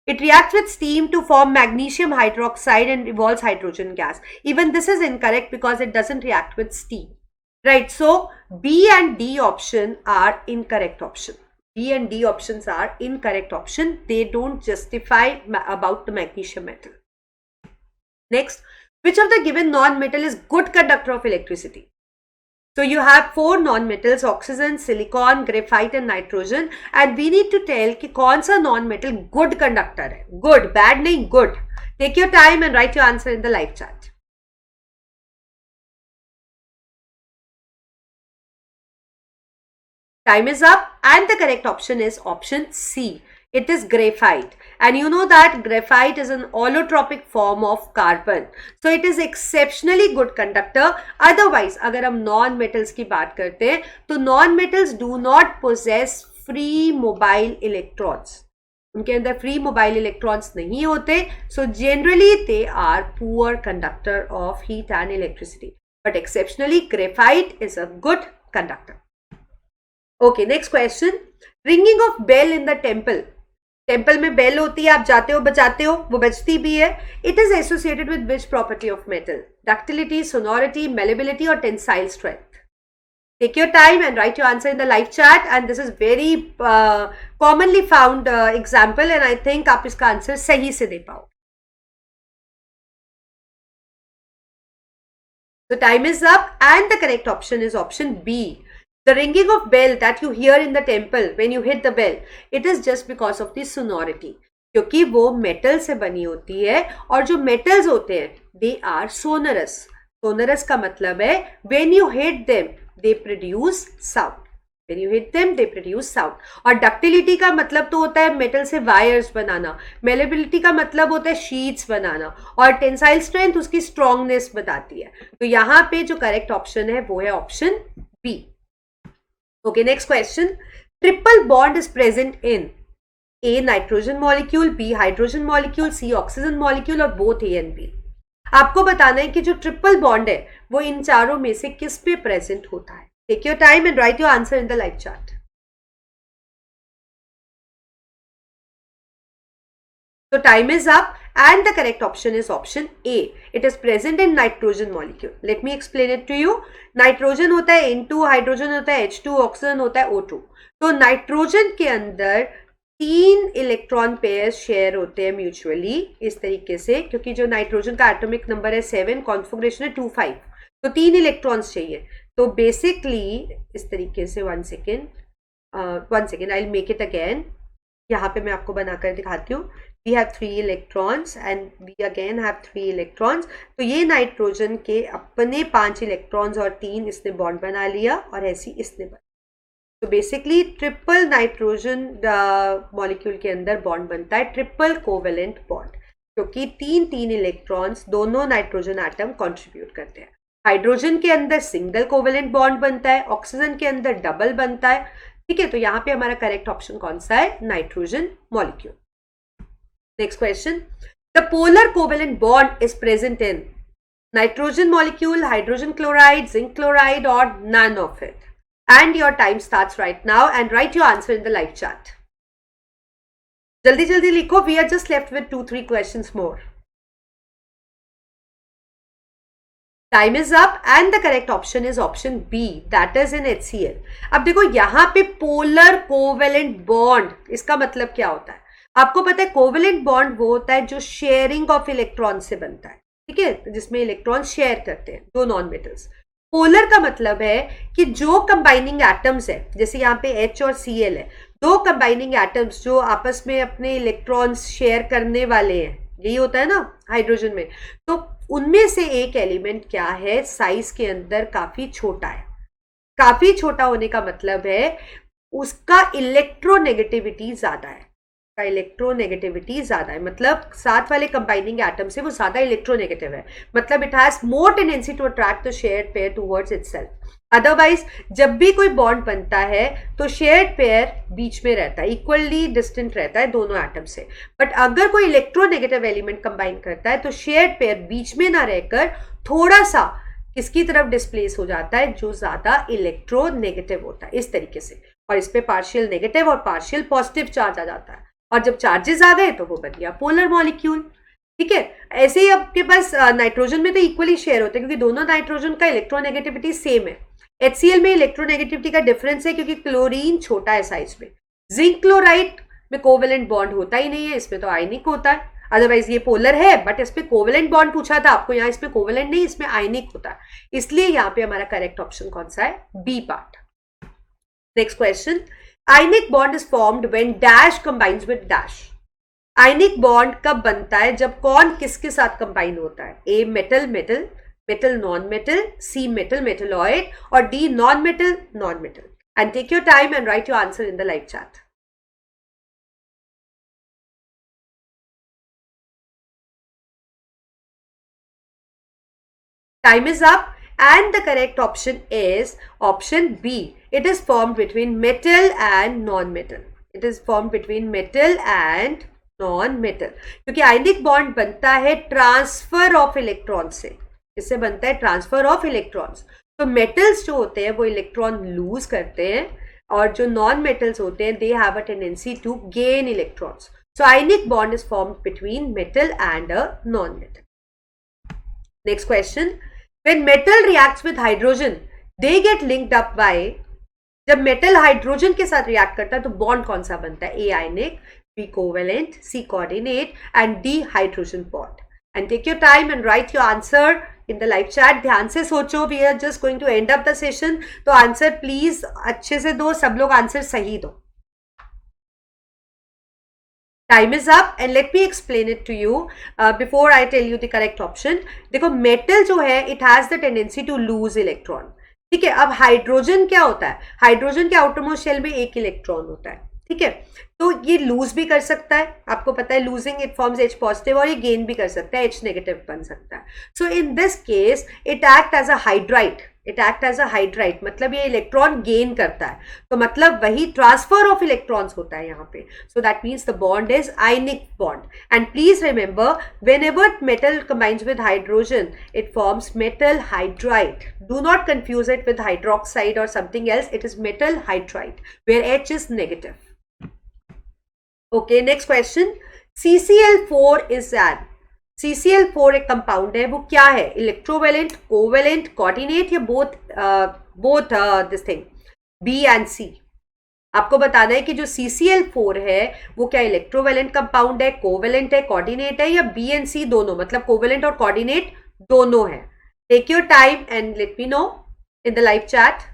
It reacts with steam to form magnesium hydroxide and evolves hydrogen gas. Even this is incorrect because it doesn't react with steam. Right, so B and D option are incorrect option. B and D options are incorrect option. They don't justify about the magnesium metal. Next, which of the given non-metal is good conductor of electricity? So you have 4 non-metals, oxygen, silicon, graphite and nitrogen, and we need to tell कि कौन सा non-metal good conductor है. Good, bad नहीं, good. Take your time and write your answer in the live chat. Time is up and the correct option is option C. It is graphite, and you know that graphite is an allotropic form of carbon, so it is exceptionally good conductor. Otherwise अगर हम non metals की बात करते हैं तो non metals do not possess free mobile electrons. उनके अंदर free mobile electrons नहीं होते, so generally they are poor conductor of heat and electricity. But exceptionally graphite is a good conductor. Okay, next question. Ringing of bell in the temple. Temple में bell होती है, आप जाते हो बजाते हो, वो बजती भी है. It is associated with which property of metal? Ductility, sonority, malleability और tensile strength. Take your time and write your answer in the live chat. And this is very commonly found example and I think आप इसका answer सही से दे पाओ. The time is up and the correct option is option B. The ringing of bell that you hear in the temple when you hit the bell, it is just because of the sonority. क्योंकि वो metal से बनी होती है और जो metals होते हैं they are sonorous. Sonorous का मतलब है when you hit them they produce sound. When you hit them they produce sound. और ductility का मतलब तो होता है metal से wires बनाना. Malleability का मतलब होता है sheets बनाना. और tensile strength उसकी strongness बताती है. तो यहाँ पे जो correct option है वो है option B. Okay, next question. Triple bond is present in A, nitrogen molecule, B, hydrogen molecule, C, oxygen molecule और both A and B. आपको बताना है कि जो ट्रिपल बॉन्ड है वो इन चारों में से किस पे प्रेजेंट होता है. Take your time and write your answer in the live chat. So time is up and the correct option is option A. It is present in nitrogen molecule. Let me explain it to you. Nitrogen होता है N2, hydrogen होता है H2, oxygen होता है O2. तो nitrogen के अंदर 3 electron pairs share होते हैं म्यूचुअली इस तरीके से, क्योंकि जो नाइट्रोजन का एटॉमिक नंबर है 7, कॉन्फिगरेशन है 2,5, तो 3 इलेक्ट्रॉन्स चाहिए. तो बेसिकली इस तरीके से one second I make it again. यहाँ पे मैं आपको बनाकर दिखाती हूँ. We have 3 electrons and we again have 3 electrons. तो ये नाइट्रोजन के अपने 5 इलेक्ट्रॉन्स और 3 इसने बॉन्ड बना लिया और ऐसी इसने बना. तो बेसिकली ट्रिपल नाइट्रोजन मॉलिक्यूल के अंदर बॉन्ड बनता है, ट्रिपल कोवेलेंट बॉन्ड, क्योंकि 3 इलेक्ट्रॉन्स दोनों नाइट्रोजन एटम कंट्रीब्यूट करते हैं. हाइड्रोजन के अंदर सिंगल कोवेलेंट बॉन्ड बनता है, ऑक्सीजन के अंदर डबल बनता है. ठीक है, तो यहाँ पे हमारा करेक्ट ऑप्शन कौन सा है? Nitrogen molecule. Next question. The polar covalent bond is present in nitrogen molecule, hydrogen chloride, zinc chloride or none of it. And your time starts right now and write your answer in the live chat. Jaldi jaldi likho. We are just left with 2-3 questions more. Time is up and the correct option is option B, that is in HCl. अब देखो यहाँ पे polar covalent bond, इसका मतलब क्या होता है? आपको पता है कोवेलेंट बॉन्ड वो होता है जो शेयरिंग ऑफ इलेक्ट्रॉन से बनता है. ठीक है, जिसमें इलेक्ट्रॉन शेयर करते हैं दो नॉन मेटल्स. पोलर का मतलब है कि जो कंबाइनिंग एटम्स है, जैसे यहाँ पे H और Cl है, दो कंबाइनिंग एटम्स जो आपस में अपने इलेक्ट्रॉन्स शेयर करने वाले हैं, यही होता है ना हाइड्रोजन में. तो उनमें से एक एलिमेंट क्या है, साइज के अंदर काफी छोटा है. काफी छोटा होने का मतलब है उसका इलेक्ट्रोनेगेटिविटी ज्यादा है. का इलेक्ट्रोनेगेटिविटी ज्यादा है, मतलब साथ वाले कंबाइनिंग एटम से वो ज्यादा इलेक्ट्रोनेगेटिव है. मतलब it has more tendency to attract the shared pair towards itself. Otherwise जब भी कोई बॉन्ड बनता है तो शेयर्ड पेयर बीच में रहता है, इक्वली डिस्टेंट रहता है दोनों एटम से. बट अगर कोई इलेक्ट्रोनेगेटिव एलिमेंट कंबाइन करता है तो शेयर्ड पेयर बीच में ना रहकर थोड़ा सा किसकी तरफ डिस्प्लेस हो जाता है, जो ज्यादा इलेक्ट्रोनेगेटिव होता है, इस तरीके से, और इस पे पार्शियल नेगेटिव और पार्शियल पॉजिटिव चार्ज आ जाता है, और जब चार्जेस आ गए तो वो बन गया पोलर मॉलिक्यूल। ठीक है, ऐसे ही आपके पास नाइट्रोजन में तो इक्वली शेयर होते हैं क्योंकि दोनों नाइट्रोजन का इलेक्ट्रोनेगेटिविटी सेम है। HCl में इलेक्ट्रोनेगेटिविटी का डिफरेंस है क्योंकि क्लोरीन छोटा है साइज में। जिंक क्लोराइड में कोवेलेंट बॉन्ड होता ही नहीं है, इसमें तो आयनिक होता है, अदरवाइज ये पोलर है बट इसमें कोवेलेंट बॉन्ड पूछा था आपको, यहाँ इसमें कोवेलेंट नहीं, इसमें आयनिक होता है, इसलिए यहाँ पे हमारा करेक्ट ऑप्शन कौन सा है, B part. Next question, ionic bond is formed when dash combines with dash. Ionic bond कब बनता है, जब कौन किसके साथ कंबाइन होता है, A metal metal, metal non metal, C metal metalloid, और D non metal non metal. And take your time and write your answer in the live chat. Time is up and the correct option is option B. It is formed between metal and non-metal. It is formed between metal and non-metal. क्योंकि ionic bond बनता है transfer of electron से, इससे बनता है transfer of electrons. तो metals जो होते हैं वो इलेक्ट्रॉन लूज करते हैं, और जो नॉन मेटल्स होते हैं they have a tendency to gain electrons. So ionic bond is formed between metal and a non metal. Next question, when metal reacts with hydrogen they get linked up by, जब metal hydrogen के साथ react करता है तो bond कौन सा बनता है, A ionic, B covalent, C coordinate and D hydrogen bond. And take your time and write your answer in the live chat. ध्यान से सोचो, we are just going to end up the session, तो answer please अच्छे से दो, सब लोग answer सही दो। Time is up and let me explain it to you before I tell you the correct option. देखो मेटल जो है it has the tendency to lose electron. ठीक है, अब हाइड्रोजन क्या होता है, हाइड्रोजन के आउटरमोस्ट शेल में एक इलेक्ट्रॉन होता है, ठीक है, तो ये लूज भी कर सकता है, आपको पता है losing it forms H positive, और ये गेन भी कर सकता है, H नेगेटिव बन सकता है। So in this case it act as a hydride, it act as a hydride, मतलब ये इलेक्ट्रॉन गेन करता है, तो मतलब वही ट्रांसफर ऑफ इलेक्ट्रॉन्स होता है यहाँ पे। So that means the bond is ionic bond. And please remember, whenever metal combines with hydrogen it forms metal hydride. Do not confuse it with hydroxide और something else, it is metal hydride where H is negative. Okay, next question, CCl4 is an, CCl4 एक compound है, वो क्या है, electrovalent, covalent, coordinate, या both this thing, B and C. आपको बताना है कि जो CCl4 है वो क्या इलेक्ट्रोवेलेंट कंपाउंड है, कोवेलेंट है, कोऑर्डिनेट है, या बी एंड सी दोनों, मतलब कोवेलेंट और कोऑर्डिनेट दोनों है। Take your time and let me know in the live chat.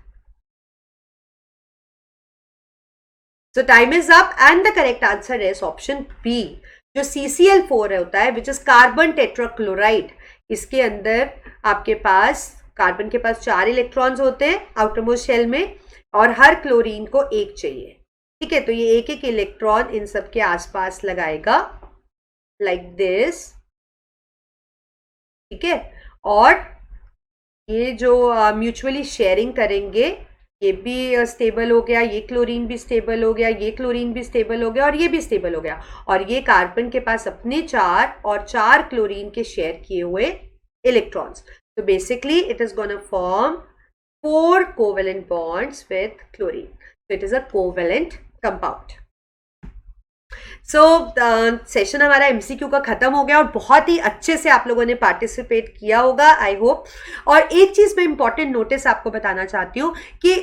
So time is up and the correct answer is option B. जो CCl4 होता है विच इज कार्बन टेट्राक्लोराइड, इसके अंदर आपके पास कार्बन के पास 4 इलेक्ट्रॉन्स होते हैं आउटरमोस्ट शेल में, और हर क्लोरीन को एक चाहिए। ठीक है, तो ये एक एक इलेक्ट्रॉन इन सब के आसपास लगाएगा लाइक दिस। ठीक है, और ये जो म्यूचुअली शेयरिंग करेंगे, ये भी स्टेबल हो गया, ये क्लोरीन भी स्टेबल हो गया, ये क्लोरीन भी स्टेबल हो गया, और ये भी स्टेबल हो गया, और ये कार्बन के पास अपने 4 और 4 क्लोरीन के शेयर किए हुए इलेक्ट्रॉन्स। तो basically it is gonna form 4 covalent bonds with chlorine, so it is a covalent compound. So session हमारा MCQ का खत्म हो गया, और बहुत ही अच्छे से आप लोगों ने पार्टिसिपेट किया होगा, आई होप। और एक चीज़ मैं इंपॉर्टेंट नोटिस आपको बताना चाहती हूँ कि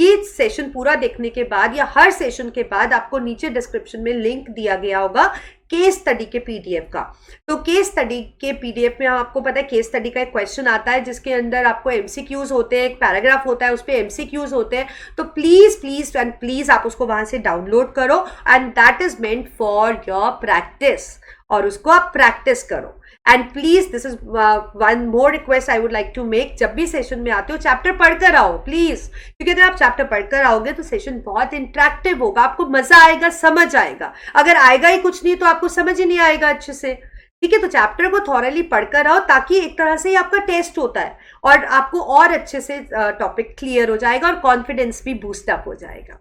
ये सेशन पूरा देखने के बाद या हर सेशन के बाद आपको नीचे डिस्क्रिप्शन में लिंक दिया गया होगा केस स्टडी के PDF का। तो केस स्टडी के PDF में आपको पता है केस स्टडी का एक क्वेश्चन आता है जिसके अंदर आपको MCQs होते हैं, एक पैराग्राफ होता है, उस पर MCQs होते हैं। तो प्लीज प्लीज एंड प्लीज आप उसको वहां से डाउनलोड करो, and that is meant for your practice, और उसको आप प्रैक्टिस करो। And please this is one more request I would like to make, जब भी सेशन में आते हो चैप्टर पढ़कर आओ प्लीज, क्योंकि अगर आप चैप्टर पढ़कर आओगे तो सेशन बहुत इंटरेक्टिव होगा, आपको मजा आएगा, समझ आएगा। अगर आएगा ही कुछ नहीं तो आपको समझ ही नहीं आएगा अच्छे से। ठीक है, तो चैप्टर को थॉरली पढ़कर आओ, ताकि एक तरह से आपका टेस्ट होता है और आपको और अच्छे से टॉपिक क्लियर हो जाएगा और कॉन्फिडेंस भी बूस्ट अप हो जाएगा।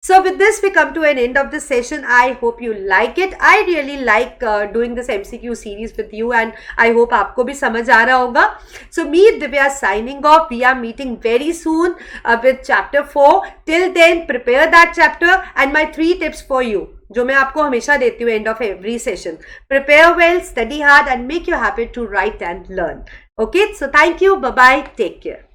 So with this, we come to an end of this session. I hope you like it. I really like doing this MCQ series with you, and I hope आपको भी समझ आ रहा होगा. So me, Divya, signing off. We are meeting very soon with chapter 4. Till then, prepare that chapter and my 3 tips for you, जो मैं आपको हमेशा देती हूँ end of every session. Prepare well, study hard, and make your habit to write and learn. Okay, so thank you. Bye bye. Take care.